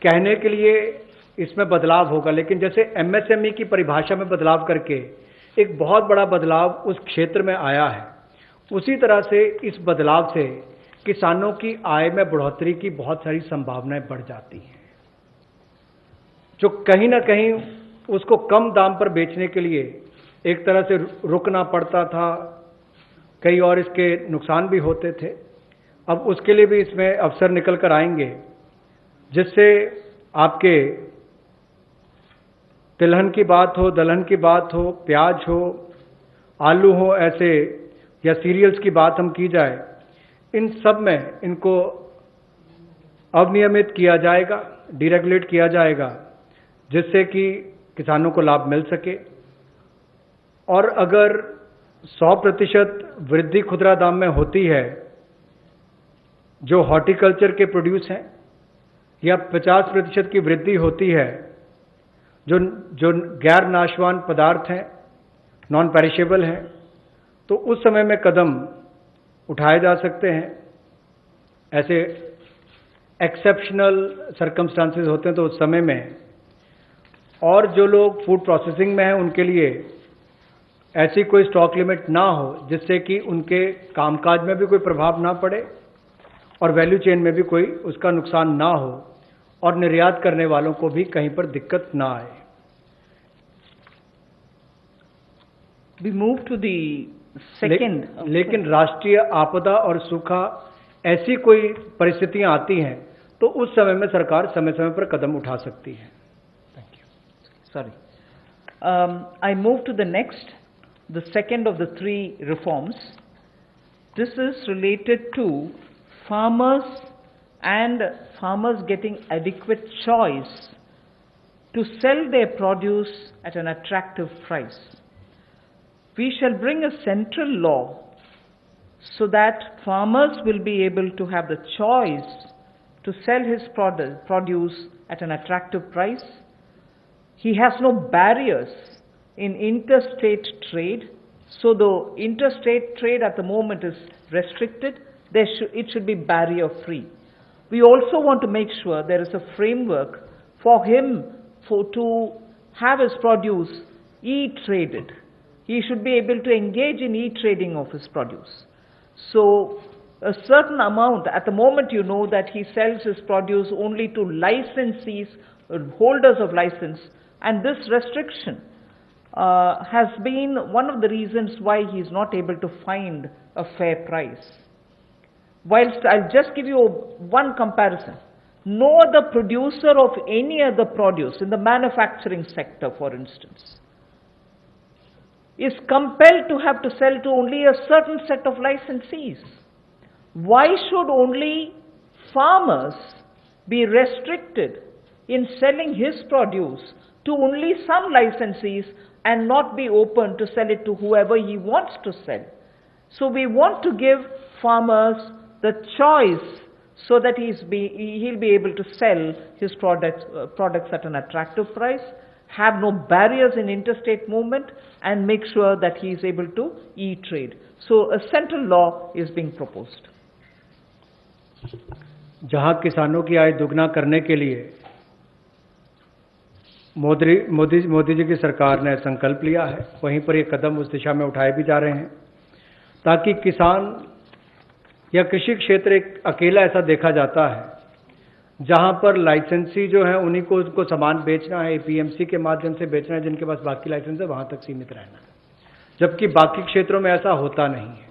कहने के लिए इसमें बदलाव होगा, लेकिन जैसे एमएसएमई की परिभाषा में बदलाव करके एक बहुत बड़ा बदलाव उस क्षेत्र में आया है, उसी तरह से इस बदलाव से किसानों की आय में बढ़ोतरी की बहुत सारी संभावनाएं बढ़ जाती हैं, जो कहीं ना कहीं उसको कम दाम पर बेचने के लिए एक तरह से रुकना पड़ता था, कई और इसके नुकसान भी होते थे। अब उसके लिए भी इसमें अवसर निकल कर आएंगे, जिससे आपके तिलहन की बात हो, दलहन की बात हो, प्याज हो, आलू हो, ऐसे या सीरियल्स की बात हम की जाए, इन सब में इनको अवनियमित किया जाएगा, डीरेगुलेट किया जाएगा, जिससे कि किसानों को लाभ मिल सके। और अगर 100% वृद्धि खुदरा दाम में होती है जो हॉर्टिकल्चर के प्रोड्यूस हैं, या 50% की वृद्धि होती है जो गैर नाशवान पदार्थ हैं, नॉन पेरिशेबल हैं, तो उस समय में कदम उठाए जा सकते हैं। ऐसे एक्सेप्शनल सर्कमस्टांसेस होते हैं तो उस समय में, और जो लोग फूड प्रोसेसिंग में हैं उनके लिए ऐसी कोई स्टॉक लिमिट ना हो जिससे कि उनके कामकाज में भी कोई प्रभाव ना पड़े और वैल्यू चेन में भी कोई उसका नुकसान ना हो, और निर्यात करने वालों को भी कहीं पर दिक्कत ना आए। We move to the second. लेकिन राष्ट्रीय आपदा और सूखा ऐसी कोई परिस्थितियां आती हैं तो उस समय में सरकार समय समय पर कदम उठा सकती है। Thank you. Sorry. I move to the next, the second of the three reforms. This is related to farmers and farmers getting adequate choice to sell their produce at an attractive price. We shall bring a central law so that farmers will be able to have the choice to sell his produce at an attractive price. He has no barriers in interstate trade, so the interstate trade at the moment is restricted. It should be barrier free. We also want to make sure there is a framework for him to have his produce e-traded. He should be able to engage in e-trading of his produce. So a certain amount, at the moment you know that he sells his produce only to licensees, holders of license, and this restriction has been one of the reasons why he is not able to find a fair price. Whilst I'll just give you one comparison. No other producer of any other produce in the manufacturing sector, for instance, is compelled to have to sell to only a certain set of licensees. Why should only farmers be restricted in selling his produce to only some licensees and not be open to sell it to whoever he wants to sell? So we want to give farmers the choice so that he'll be able to sell his products at an attractive price, have no barriers in interstate movement, and make sure that he is able to e-trade. So a central law is being proposed. जहां किसानों की आय दुगना करने के लिए मोदी जी की सरकार ने संकल्प लिया है, वहीं पर ये कदम उस दिशा में उठाए भी जा रहे हैं ताकि किसान या कृषि क्षेत्र एक अकेला ऐसा देखा जाता है जहां पर लाइसेंसी जो है उन्हीं को उनको सामान बेचना है, एपीएमसी के माध्यम से बेचना है, जिनके पास बाकी लाइसेंस है वहां तक सीमित रहना है, जबकि बाकी क्षेत्रों में ऐसा होता नहीं है।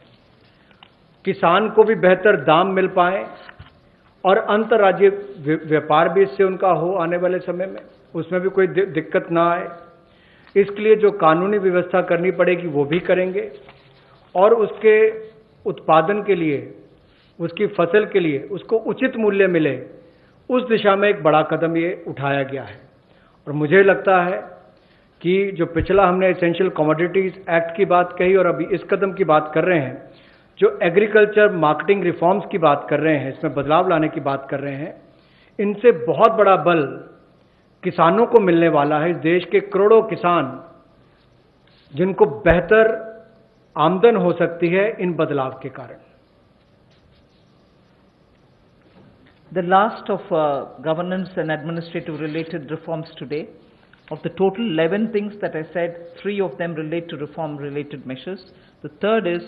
किसान को भी बेहतर दाम मिल पाए और अंतर्राज्यीय व्यापार भी इससे उनका हो आने वाले समय में, उसमें भी कोई दिक्कत ना आए, इसके लिए जो कानूनी व्यवस्था करनी पड़ेगी वो भी करेंगे, और उसके उत्पादन के लिए, उसकी फसल के लिए उसको उचित मूल्य मिले, उस दिशा में एक बड़ा कदम ये उठाया गया है। और मुझे लगता है कि जो पिछला हमने एसेंशियल कमोडिटीज एक्ट की बात कही और अभी इस कदम की बात कर रहे हैं, जो एग्रीकल्चर मार्केटिंग रिफॉर्म्स की बात कर रहे हैं, इसमें बदलाव लाने की बात कर रहे हैं, इनसे बहुत बड़ा बल किसानों को मिलने वाला है। इस देश के करोड़ों किसान जिनको बेहतर आमदन हो सकती है इन बदलाव के कारण। the last of governance and administrative related reforms today. Of the total 11 things that I said, 3 of them relate to reform related measures. The third is,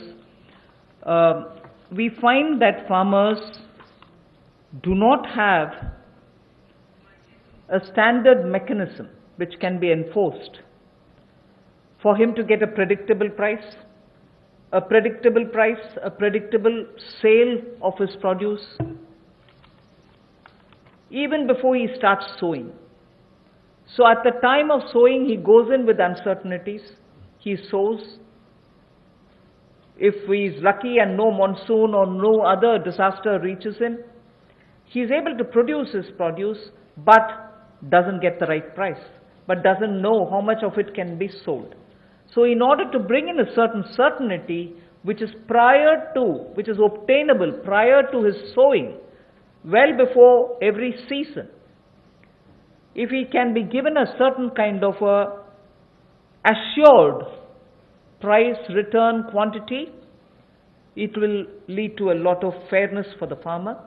we find that farmers do not have a standard mechanism which can be enforced for him to get a predictable price, a predictable sale of his produce, even before he starts sowing. So at the time of sowing, he goes in with uncertainties. He sows. If he is lucky and no monsoon or no other disaster reaches him, he is able to produce his produce, but doesn't get the right price, but doesn't know how much of it can be sold. So in order to bring in a certain certainty, which is obtainable prior to his sowing, well before every season, if he can be given a certain kind of a assured price return quantity, it will lead to a lot of fairness for the farmer.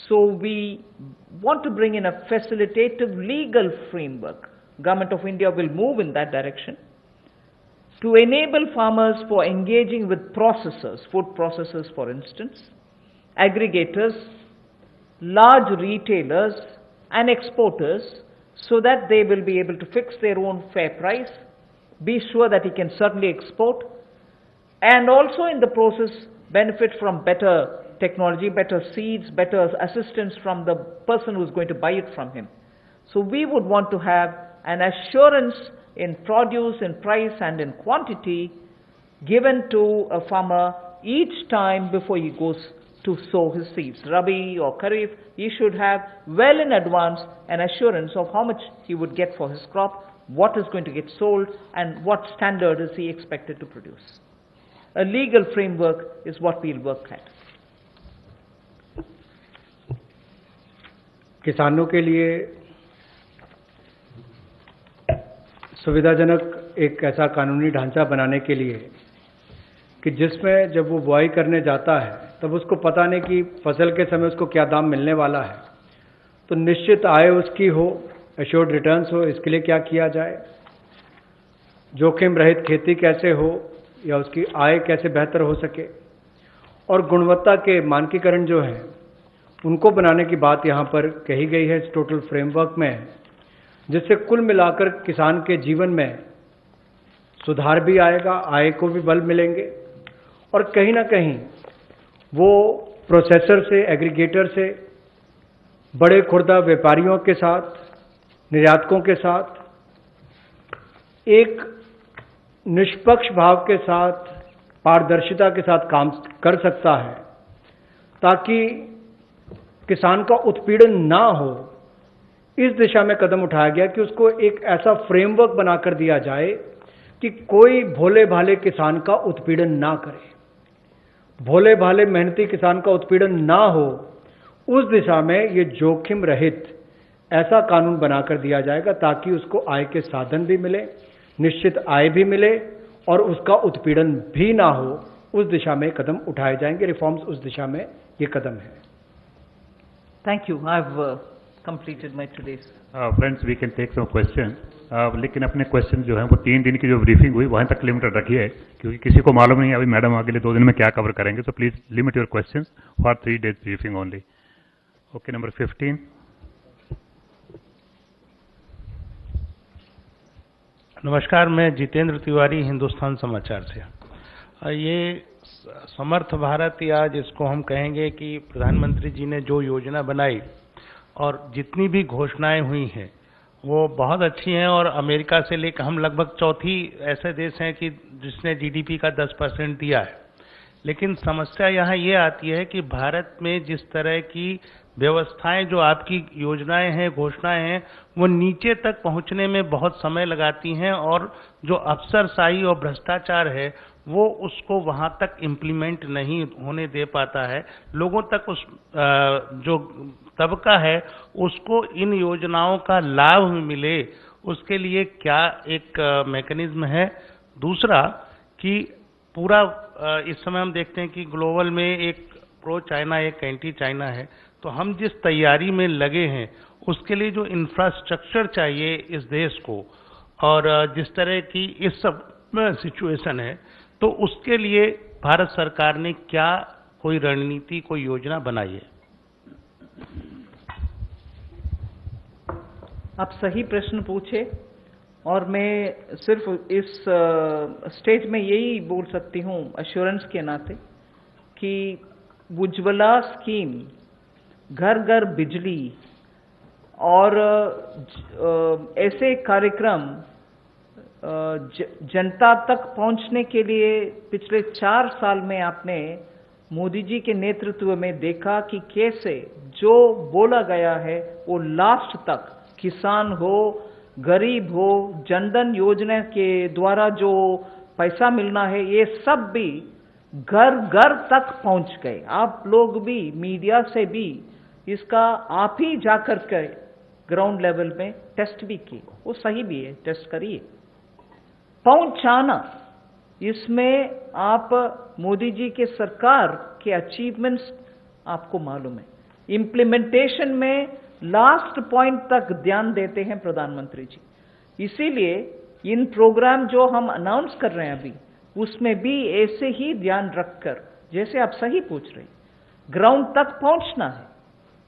So we want to bring in a facilitative legal framework. Government of India will move in that direction to enable farmers for engaging with processors, food processors for instance, aggregators, large retailers and exporters, so that they will be able to fix their own fair price, be sure that he can certainly export, and also in the process benefit from better technology, better seeds, better assistance from the person who is going to buy it from him. So we would want to have an assurance in produce, in price and in quantity given to a farmer each time before he goes to sow his seeds. Rabi or Kharif, he should have well in advance an assurance of how much he would get for his crop, what is going to get sold, and what standard is he expected to produce. A legal framework is what we'll work at. किसानों के लिए सुविधाजनक एक ऐसा कानूनी ढांचा बनाने के लिए कि जिसमें जब वो बुआई करने जाता है तब उसको पता नहीं कि फसल के समय उसको क्या दाम मिलने वाला है, तो निश्चित आय उसकी हो, एश्योर्ड रिटर्न्स हो, इसके लिए क्या किया जाए, जोखिम रहित खेती कैसे हो या उसकी आय कैसे बेहतर हो सके, और गुणवत्ता के मानकीकरण जो हैं उनको बनाने की बात यहाँ पर कही गई है इस टोटल फ्रेमवर्क में, जिससे कुल मिलाकर किसान के जीवन में सुधार भी आएगा, आय को भी बल मिलेंगे और कहीं ना कहीं वो प्रोसेसर से, एग्रीगेटर से, बड़े खुर्दा व्यापारियों के साथ, निर्यातकों के साथ एक निष्पक्ष भाव के साथ, पारदर्शिता के साथ काम कर सकता है, ताकि किसान का उत्पीड़न ना हो। इस दिशा में कदम उठाया गया कि उसको एक ऐसा फ्रेमवर्क बनाकर दिया जाए कि कोई भोले भाले किसान का उत्पीड़न ना करे, भोले भाले मेहनती किसान का उत्पीड़न ना हो। उस दिशा में ये जोखिम रहित ऐसा कानून बनाकर दिया जाएगा ताकि उसको आय के साधन भी मिले, निश्चित आय भी मिले और उसका उत्पीड़न भी ना हो। उस दिशा में कदम उठाए जाएंगे, रिफॉर्म्स उस दिशा में ये कदम है। Thank you. I've completed my today's. Friends, we can take some questions. लेकिन अपने क्वेश्चन जो है वो 3 दिन की जो ब्रीफिंग हुई वहाँ तक लिमिटेड रखिए, क्योंकि किसी को मालूम नहीं अभी मैडम अगले 2 दिन में क्या कवर करेंगे। So please limit your questions for 3 days briefing only. Okay, number 15. नमस्कार, मैं जितेंद्र तिवारी, हिंदुस्तान समाचार से। ये समर्थ भारत, या जिसको हम कहेंगे कि प्रधानमंत्री जी ने जो योजना बनाई और जितनी भी घोषणाएं हुई हैं वो बहुत अच्छी हैं, और अमेरिका से लेकर हम लगभग चौथी ऐसे देश हैं कि जिसने जीडीपी का 10% दिया है। लेकिन समस्या यहाँ ये आती है कि भारत में जिस तरह की व्यवस्थाएं, जो आपकी योजनाएं हैं, घोषणाएं हैं, वो नीचे तक पहुंचने में बहुत समय लगाती हैं, और जो अफसरशाही और भ्रष्टाचार है वो उसको वहां तक इम्प्लीमेंट नहीं होने दे पाता है। लोगों तक उस जो तबका है उसको इन योजनाओं का लाभ मिले, उसके लिए क्या एक मैकेनिज्म है। दूसरा कि पूरा इस समय हम देखते हैं कि ग्लोबल में एक प्रो चाइना, एक एंटी चाइना है, तो हम जिस तैयारी में लगे हैं उसके लिए जो इंफ्रास्ट्रक्चर चाहिए इस देश को, और जिस तरह की इस सब सिचुएशन है, तो उसके लिए भारत सरकार ने क्या कोई रणनीति, कोई योजना बनाई है? आप सही प्रश्न पूछे, और मैं सिर्फ इस स्टेज में यही बोल सकती हूँ अश्योरेंस के नाते कि उज्ज्वला स्कीम, घर घर बिजली और ऐसे कार्यक्रम जनता तक पहुंचने के लिए पिछले 4 साल में आपने मोदी जी के नेतृत्व में देखा कि कैसे जो बोला गया है वो लास्ट तक, किसान हो, गरीब हो, जनधन योजना के द्वारा जो पैसा मिलना है, ये सब भी घर घर तक पहुंच गए। आप लोग भी, मीडिया से भी इसका आप ही जाकर के ग्राउंड लेवल में टेस्ट भी किए, वो सही भी है, टेस्ट करिए। पहुंचाना, इसमें आप मोदी जी के सरकार के अचीवमेंट्स आपको मालूम है। इम्प्लीमेंटेशन में लास्ट पॉइंट तक ध्यान देते हैं प्रधानमंत्री जी। इसीलिए इन प्रोग्राम जो हम अनाउंस कर रहे हैं अभी, उसमें भी ऐसे ही ध्यान रखकर, जैसे आप सही पूछ रहे, ग्राउंड तक पहुंचना है,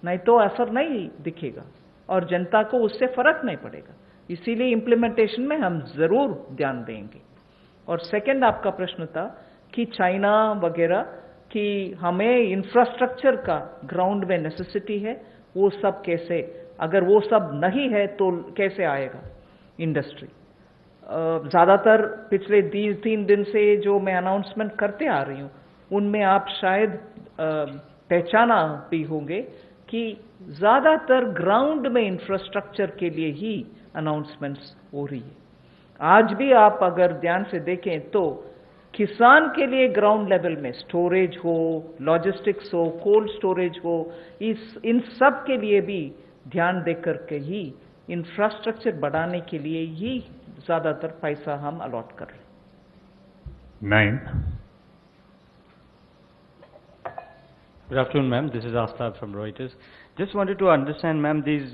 नहीं तो असर नहीं दिखेगा और जनता को उससे फर्क नहीं पड़ेगा। इसीलिए इम्प्लीमेंटेशन में हम जरूर ध्यान देंगे। और सेकंड आपका प्रश्न था कि चाइना वगैरह कि हमें इंफ्रास्ट्रक्चर का ग्राउंड में नेसेसिटी है, वो सब कैसे, अगर वो सब नहीं है तो कैसे आएगा इंडस्ट्री। ज़्यादातर पिछले 3 दिन से जो मैं अनाउंसमेंट करते आ रही हूँ, उनमें आप शायद पहचाना भी होंगे कि ज़्यादातर ग्राउंड में इंफ्रास्ट्रक्चर के लिए ही अनाउंसमेंट्स हो रही है। आज भी आप अगर ध्यान से देखें तो किसान के लिए ग्राउंड लेवल में स्टोरेज हो, लॉजिस्टिक्स हो, कोल्ड स्टोरेज हो, इन सब के लिए भी ध्यान देकर के ही इंफ्रास्ट्रक्चर बढ़ाने के लिए ही ज्यादातर पैसा हम अलॉट कर रहे हैं। 9. Good afternoon, ma'am. This is Aftab from Reuters. Just wanted to understand, ma'am, these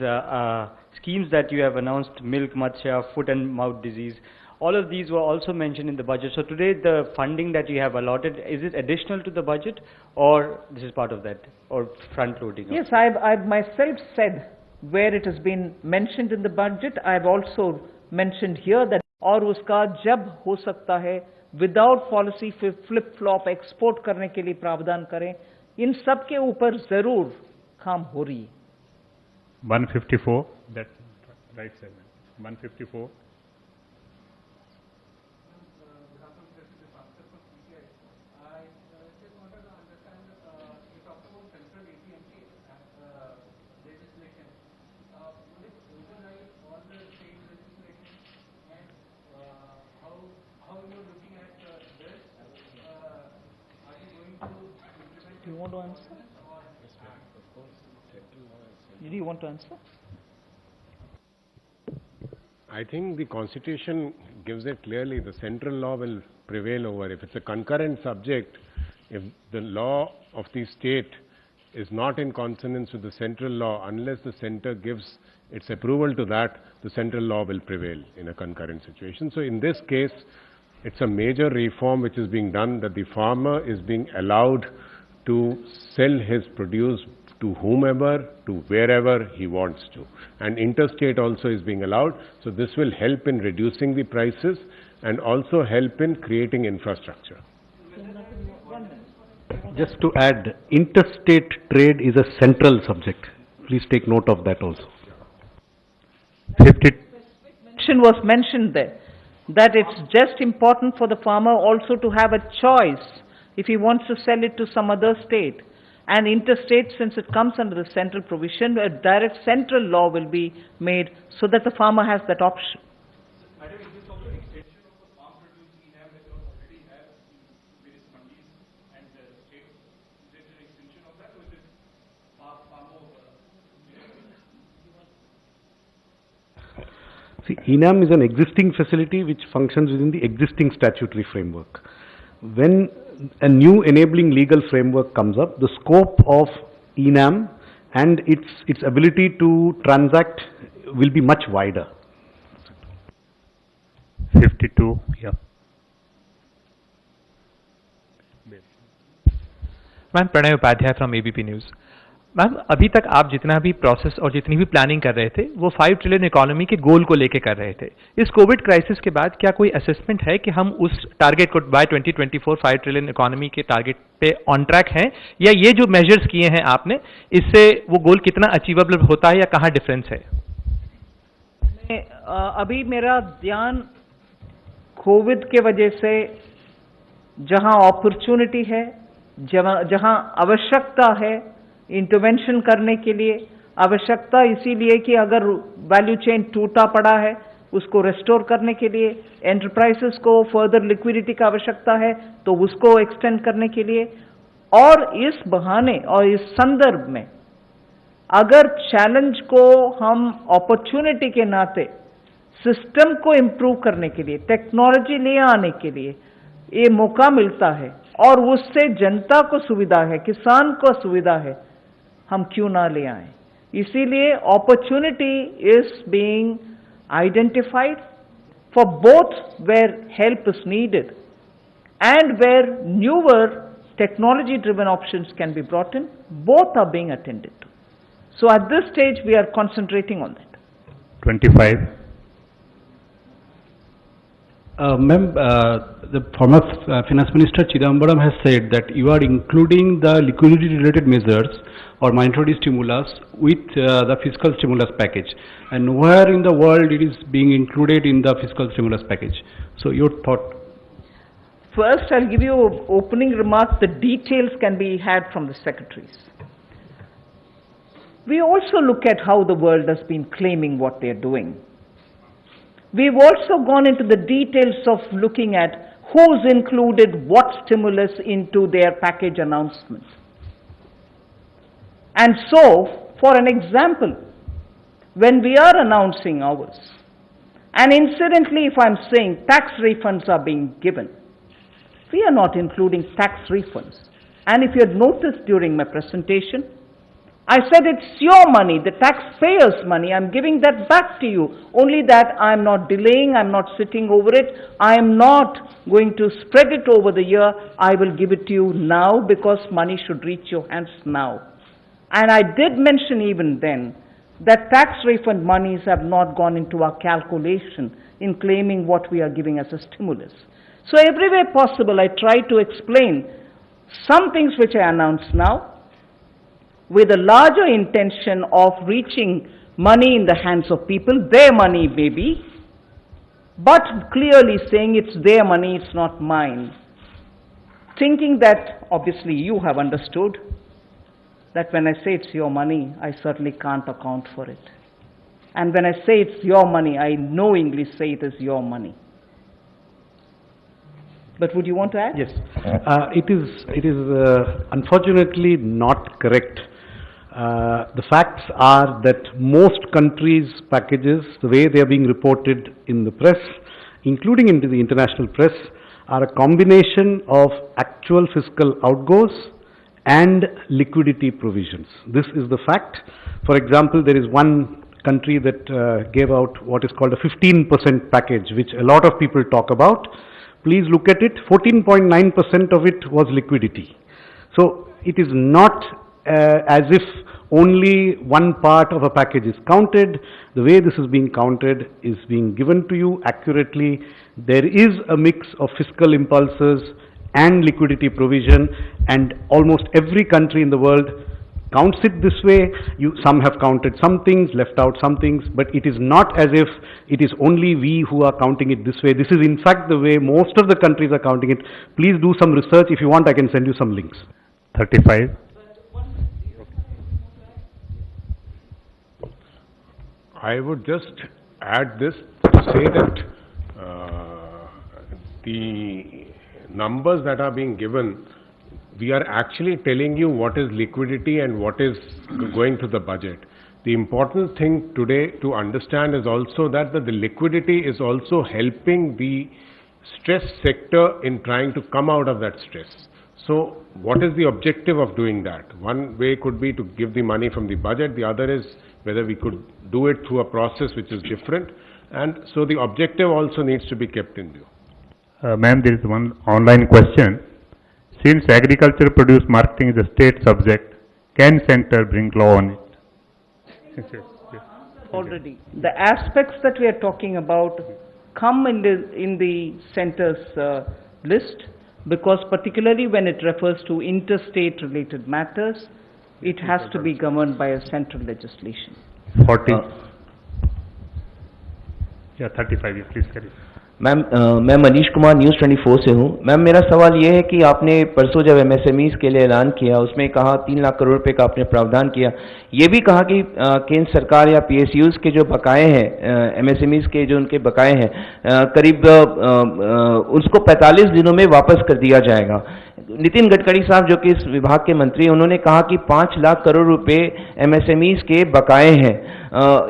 schemes that you have announced, milk, matsya, foot and mouth disease, all of these were also mentioned in the budget. So today the funding that you have allotted, is it additional to the budget or this is part of that or front loading? Yes, I've myself said where it has been mentioned in the budget. I've also mentioned here that और उसका जब हो सकता है without policy flip flop export करने के लिए प्रावधान करें, इन सब के ऊपर जरूर काम हो रही है। 154, that's right, sir. 154. Do you want to answer? Do you want to answer? I think the Constitution gives it clearly, the central law will prevail over. If it's a concurrent subject, if the law of the state is not in consonance with the central law, unless the center gives its approval to that, the central law will prevail in a concurrent situation. So in this case, it's a major reform which is being done, that the farmer is being allowed to sell his produce to whomever, to wherever he wants to. And interstate also is being allowed. So this will help in reducing the prices and also help in creating infrastructure. Just to add, interstate trade is a central subject. Please take note of that also. 50. Was mentioned there that it's just important for the farmer also to have a choice if he wants to sell it to some other state. And interstate, since it comes under the central provision, a direct central law will be made so that the farmer has that option. See, ENAM is an existing facility which functions within the existing statutory framework. When a new enabling legal framework comes up, the scope of ENAM and its ability to transact will be much wider. 52, yeah. Ma'am Pranay Upadhyay from ABP News. Ma'am अभी तक आप जितना भी process और जितनी भी planning कर रहे थे वो 5 ट्रिलियन इकोनॉमी के गोल को लेके कर रहे थे। इस कोविड क्राइसिस के बाद क्या कोई असेसमेंट है कि हम उस टारगेट को बाय 2024 5 ट्रिलियन इकोनॉमी के टारगेट पे ऑन ट्रैक हैं, या ये जो मेजर्स किए हैं आपने इससे वो गोल कितना अचीवेबल होता है या कहाँ डिफरेंस है? अभी मेरा ध्यान कोविड के वजह से जहां अपॉर्चुनिटी है, जहां आवश्यकता है इंटरवेंशन करने के लिए, आवश्यकता इसीलिए कि अगर वैल्यू चेन टूटा पड़ा है उसको रेस्टोर करने के लिए, एंटरप्राइजेस को फर्दर लिक्विडिटी की आवश्यकता है तो उसको एक्सटेंड करने के लिए, और इस बहाने और इस संदर्भ में अगर चैलेंज को हम अपॉर्चुनिटी के नाते सिस्टम को इंप्रूव करने के लिए, टेक्नोलॉजी ले आने के लिए ये मौका मिलता है और उससे जनता को सुविधा है, किसान को सुविधा है, हम क्यों ना ले आए। इसीलिए opportunity is being identified for both where help is needed and where newer technology driven options can be brought in, both are being attended to. So at this stage we are concentrating on that. 25. Ma'am, the former Finance Minister Chidambaram has said that you are including the liquidity-related measures or monetary stimulus with the fiscal stimulus package, and nowhere in the world it is being included in the fiscal stimulus package. So your thought? First, I'll give you an opening remark. The details can be had from the secretaries. We also look at how the world has been claiming what they're doing. We've also gone into the details of looking at who's included what stimulus into their package announcement. And so, for an example, when we are announcing ours, and incidentally, if I'm saying tax refunds are being given, we are not including tax refunds. And if you had noticed during my presentation, I said it's your money, the taxpayers' money, I'm giving that back to you. Only that I'm not delaying, I'm not sitting over it, I am not going to spread it over the year, I will give it to you now because money should reach your hands now. And I did mention even then that tax refund monies have not gone into our calculation in claiming what we are giving as a stimulus. So every way possible I try to explain some things which I announce now, with a larger intention of reaching money in the hands of people, their money maybe, but clearly saying it's their money, it's not mine. Thinking that, obviously you have understood, that when I say it's your money, I certainly can't account for it. And when I say it's your money, I knowingly say it is your money. But would you want to add? Yes. It is unfortunately not correct. The facts are that most countries' packages, the way they are being reported in the press, including into the international press, are a combination of actual fiscal outgoes and liquidity provisions. This is the fact. For example, there is one country that gave out what is called a 15% package, which a lot of people talk about. Please look at it, 14.9% of it was liquidity. So it is not as if only one part of a package is counted. The way this is being counted is being given to you accurately. There is a mix of fiscal impulses and liquidity provision, and almost every country in the world counts it this way. Some have counted some things, left out some things, but it is not as if it is only we who are counting it this way. This is in fact the way most of the countries are counting it. Please do some research. If you want, I can send you some links. 35. I would just add this to say that the numbers that are being given, we are actually telling you what is liquidity and what is going to the budget. The important thing today to understand is also that the liquidity is also helping the stress sector in trying to come out of that stress. So what is the objective of doing that? One way could be to give the money from the budget. The other is whether we could do it through a process which is different. And so the objective also needs to be kept in view. Ma'am, there is one online question. Since agriculture produce marketing is a state subject, can center bring law on it? Already. The aspects that we are talking about come in the center's list, because particularly when it refers to interstate related matters, it has to be governed by a central legislation. 40. Yeah, 35, please carry. Ma'am मैं Manish Kumar news 24 से हूँ। Ma'am मेरा सवाल ये है कि आपने परसों जब एमएसएमईज़ के लिए ऐलान किया, उसमें कहा 3 लाख करोड़ रुपए का आपने प्रावधान किया, ये भी कहा कि केंद्र सरकार या पीएसयूज़ के जो बकाए हैं, एमएसएमईज़ के जो उनके बकाए हैं, करीब उसको 45 दिनों में वापस कर दिया जाएगा। नितिन गडकरी साहब जो कि इस विभाग के मंत्री, उन्होंने कहा कि 5 लाख करोड़ रुपए एमएसएमईज़ के बकाए हैं।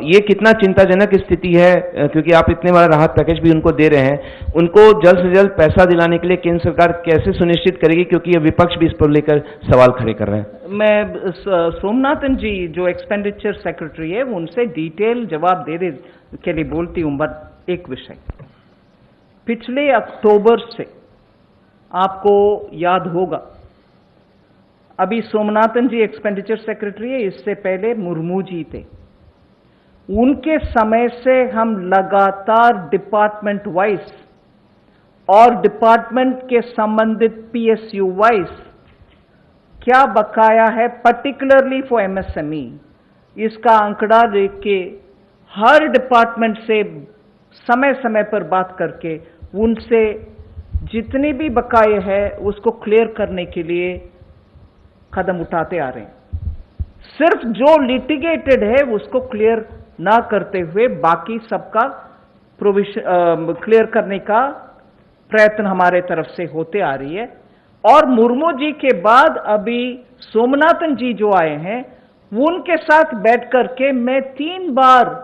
ये कितना चिंताजनक स्थिति है, क्योंकि आप इतने बड़ा राहत पैकेज भी उनको दे रहे हैं। उनको जल्द से जल्द पैसा दिलाने के लिए केंद्र सरकार कैसे सुनिश्चित करेगी, क्योंकि ये विपक्ष भी इस पर लेकर सवाल खड़े कर रहे हैं। मैं सोमनाथन जी जो एक्सपेंडिचर सेक्रेटरी है उनसे डिटेल जवाब देने के लिए बोलती हूँ। बट एक विषय, पिछले अक्टूबर से आपको याद होगा, अभी सोमनाथन जी एक्सपेंडिचर सेक्रेटरी है, इससे पहले मुर्मू जी थे। उनके समय से हम लगातार डिपार्टमेंट वाइज और डिपार्टमेंट के संबंधित पीएसयू वाइज क्या बकाया है, पर्टिकुलरली फॉर एमएसएमई, इसका आंकड़ा लेके हर डिपार्टमेंट से समय समय पर बात करके उनसे जितने भी बकाये है उसको क्लियर करने के लिए कदम उठाते आ रहे हैं। सिर्फ जो लिटिगेटेड है उसको क्लियर ना करते हुए बाकी सबका क्लियर करने का प्रयत्न हमारे तरफ से होते आ रही है। और मुर्मू जी के बाद अभी सोमनाथन जी जो आए हैं, उनके साथ बैठ करके मैं 3 बार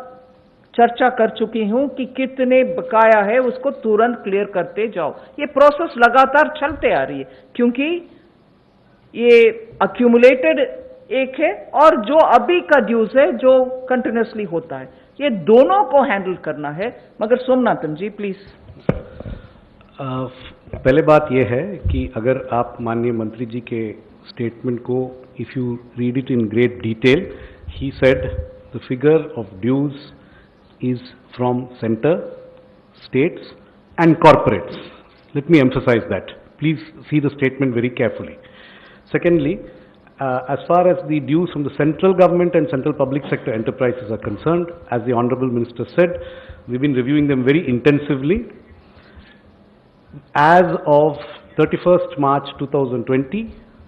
चर्चा कर चुकी हूं कि कितने बकाया है उसको तुरंत क्लियर करते जाओ। ये प्रोसेस लगातार चलते आ रही है, क्योंकि ये अक्यूमुलेटेड एक है और जो अभी का ड्यूज है जो कंटिन्यूसली होता है, ये दोनों को हैंडल करना है। मगर सोमनाथन जी प्लीज। पहले बात यह है कि अगर आप माननीय मंत्री जी के स्टेटमेंट को if you read it in great detail, he said the figure of dues is from center, states and corporates. Let me emphasize that. Please see the statement very carefully. Secondly, as far as the dues from the central government and central public sector enterprises are concerned, as the Honorable Minister said, we've been reviewing them very intensively. As of 31st March 2020,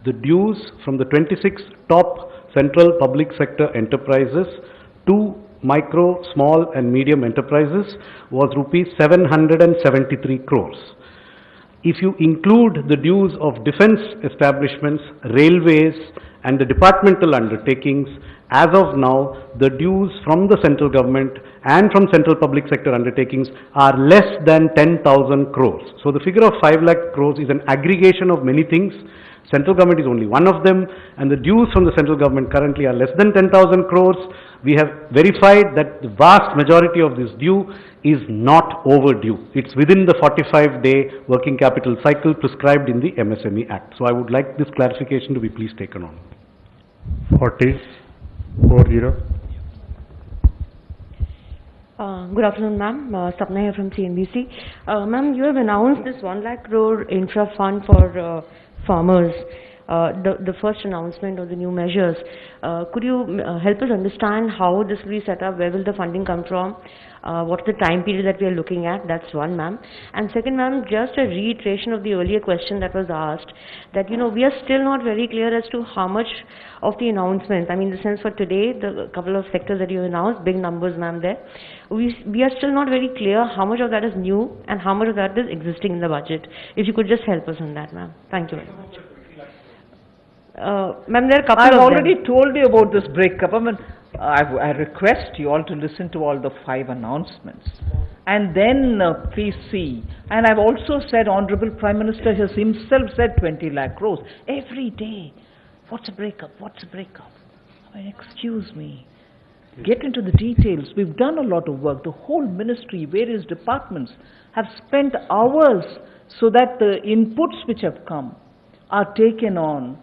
the dues from the 26 top central public sector enterprises to micro, small and medium enterprises was rupees 773 crores. If you include the dues of defense establishments, railways and the departmental undertakings, as of now, the dues from the central government and from central public sector undertakings are less than 10,000 crores. So the figure of 5 lakh crores is an aggregation of many things. Central government is only one of them, and the dues from the central government currently are less than 10,000 crores. We have verified that the vast majority of this due is not overdue. It's within the 45-day working capital cycle prescribed in the MSME Act. So I would like this clarification to be please taken on. 40. Good afternoon, ma'am. Sapna here from CNBC. Ma'am, you have announced this 1 lakh crore infra fund for farmers, the first announcement of the new measures. Could you help us understand how this will be set up? Where will the funding come from? What's the time period that we are looking at? That's one, ma'am. And second, ma'am, just a reiteration of the earlier question that was asked, that, you know, we are still not very clear as to how much of the announcements, I mean, in the sense for today, the couple of sectors that you announced, big numbers, ma'am, there. We are still not very clear how much of that is new and how much of that is existing in the budget. If you could just help us on that, ma'am. Thank you very much. Ma'am, there are a couple I've of already them. told you about this breakup. I mean, I request you all to listen to all the 5 announcements. And then please see. And I've also said, Honorable Prime Minister has himself said 20 lakh crores. Every day. What's a breakup? What's a breakup? I mean, excuse me. Get into the details. We've done a lot of work. The whole ministry, various departments have spent hours so that the inputs which have come are taken on,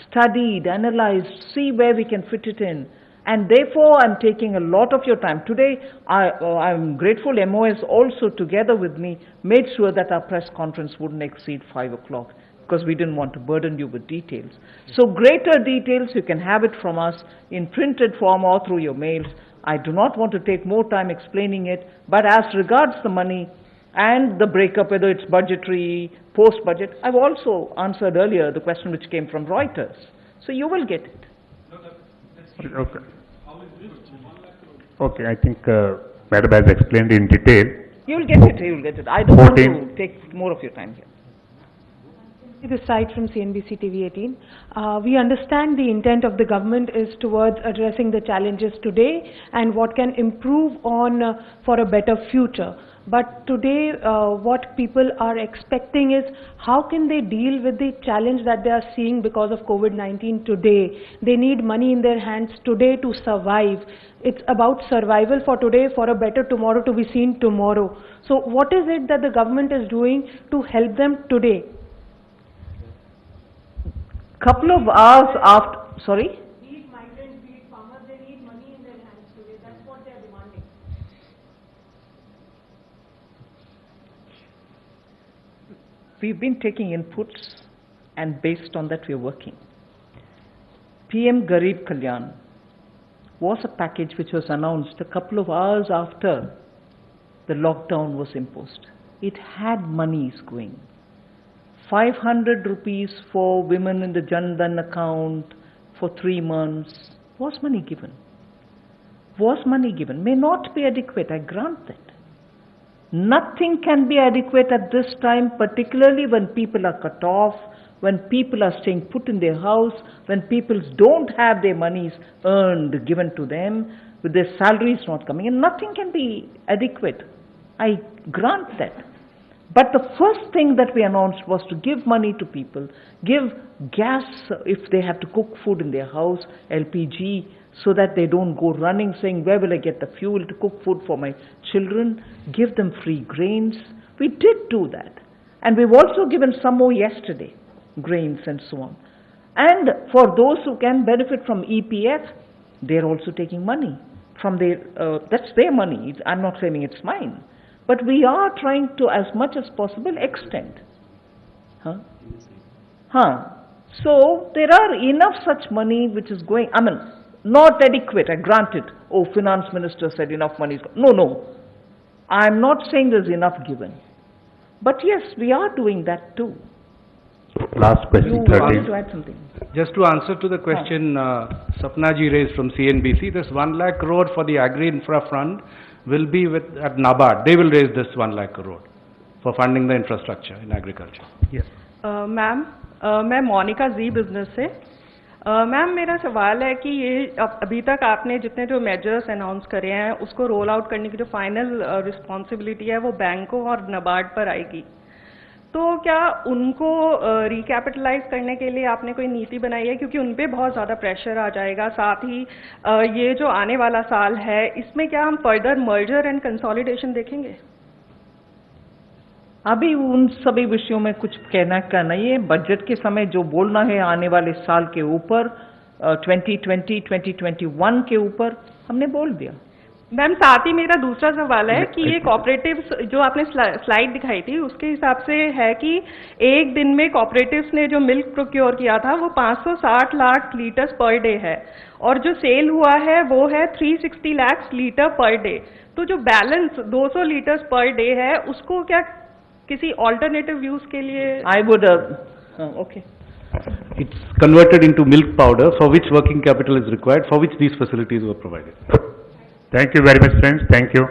studied, analyzed, see where we can fit it in. And therefore, I'm taking a lot of your time. Today, I'm grateful MOS also together with me made sure that our press conference wouldn't exceed 5 o'clock because we didn't want to burden you with details. So greater details, you can have it from us in printed form or through your mails. I do not want to take more time explaining it, but as regards the money and the breakup, whether it's budgetary, post-budget, I've also answered earlier the question which came from Reuters. So you will get it. Okay. Okay, I think Madam has explained in detail. You'll get it, you'll get it. I don't want to take more of your time here. This side from CNBC TV 18. We understand the intent of the government is towards addressing the challenges today and what can improve on for a better future. But today, what people are expecting is how can they deal with the challenge that they are seeing because of COVID-19 today. They need money in their hands today to survive. It's about survival for today, for a better tomorrow to be seen tomorrow. So what is it that the government is doing to help them today? Couple of hours after, sorry? Be it migrants, be it farmers, they need money in their hands today. That's what they are demanding. We've been taking inputs and based on that we're working. PM Garib Kalyan was a package which was announced a couple of hours after the lockdown was imposed. It had monies going. 500 rupees for women in the Jan Dhan account for 3 months. Was money given? Was money given? May not be adequate, I grant that. Nothing can be adequate at this time, particularly when people are cut off, when people are staying put in their house, when people don't have their monies earned, given to them, with their salaries not coming in. Nothing can be adequate. I grant that. But the first thing that we announced was to give money to people, give gas if they have to cook food in their house, LPG, so that they don't go running saying, where will I get the fuel to cook food for my children? Give them free grains. We did do that. And we've also given some more yesterday, grains and so on. And for those who can benefit from EPF, they're also taking money from their, that's their money. I'm not claiming it's mine. But we are trying to, as much as possible, extend. So there are enough such money which is going, I mean, not adequate, I grant it. Oh, finance minister said enough money is going. No. I'm not saying there's enough given. But yes, we are doing that too. Last question, You 13. wanted to add something? Just to answer to the question Sapna ji raised from CNBC, this 1 lakh crore for the Agri Infra Fund will be at NABARD. They will raise this 1 lakh crore for funding the infrastructure in agriculture. Yes. Ma'am मैं मोनिका जी business से ma'am मेरा सवाल है कि ये अभी तक आपने जितने जो मेजर्स अनाउंस करे हैं उसको रोल आउट करने की जो फाइनल रिस्पॉन्सिबिलिटी है वो बैंकों और नाबार्ड पर आएगी, तो क्या उनको रिकैपिटलाइज करने के लिए आपने कोई नीति बनाई है, क्योंकि उन पे बहुत ज़्यादा प्रेशर आ जाएगा। साथ ही ये जो आने वाला साल है इसमें क्या हम फर्दर मर्जर एंड कंसोलिडेशन देखेंगे? अभी उन सभी विषयों में कुछ कहना का नहीं है। बजट के समय जो बोलना है आने वाले साल के ऊपर 2020, 2021 के ऊपर हमने बोल दिया। मैम साथ ही मेरा दूसरा सवाल है कि ये कॉपरेटिव्स जो आपने स्लाइड दिखाई थी उसके हिसाब से है कि एक दिन में कॉपरेटिव्स ने जो मिल्क प्रोक्योर किया था वो 560 लाख लीटर्स पर डे है और जो सेल हुआ है वो है 360 लाख लीटर पर डे। तो जो बैलेंस 200 लीटर्स पर डे है उसको क्या किसी ऑल्टरनेटिव यूज के लिए? I would okay. It's converted into milk powder for which working capital is required, for which these facilities were provided. Thank you very much, friends. Thank you.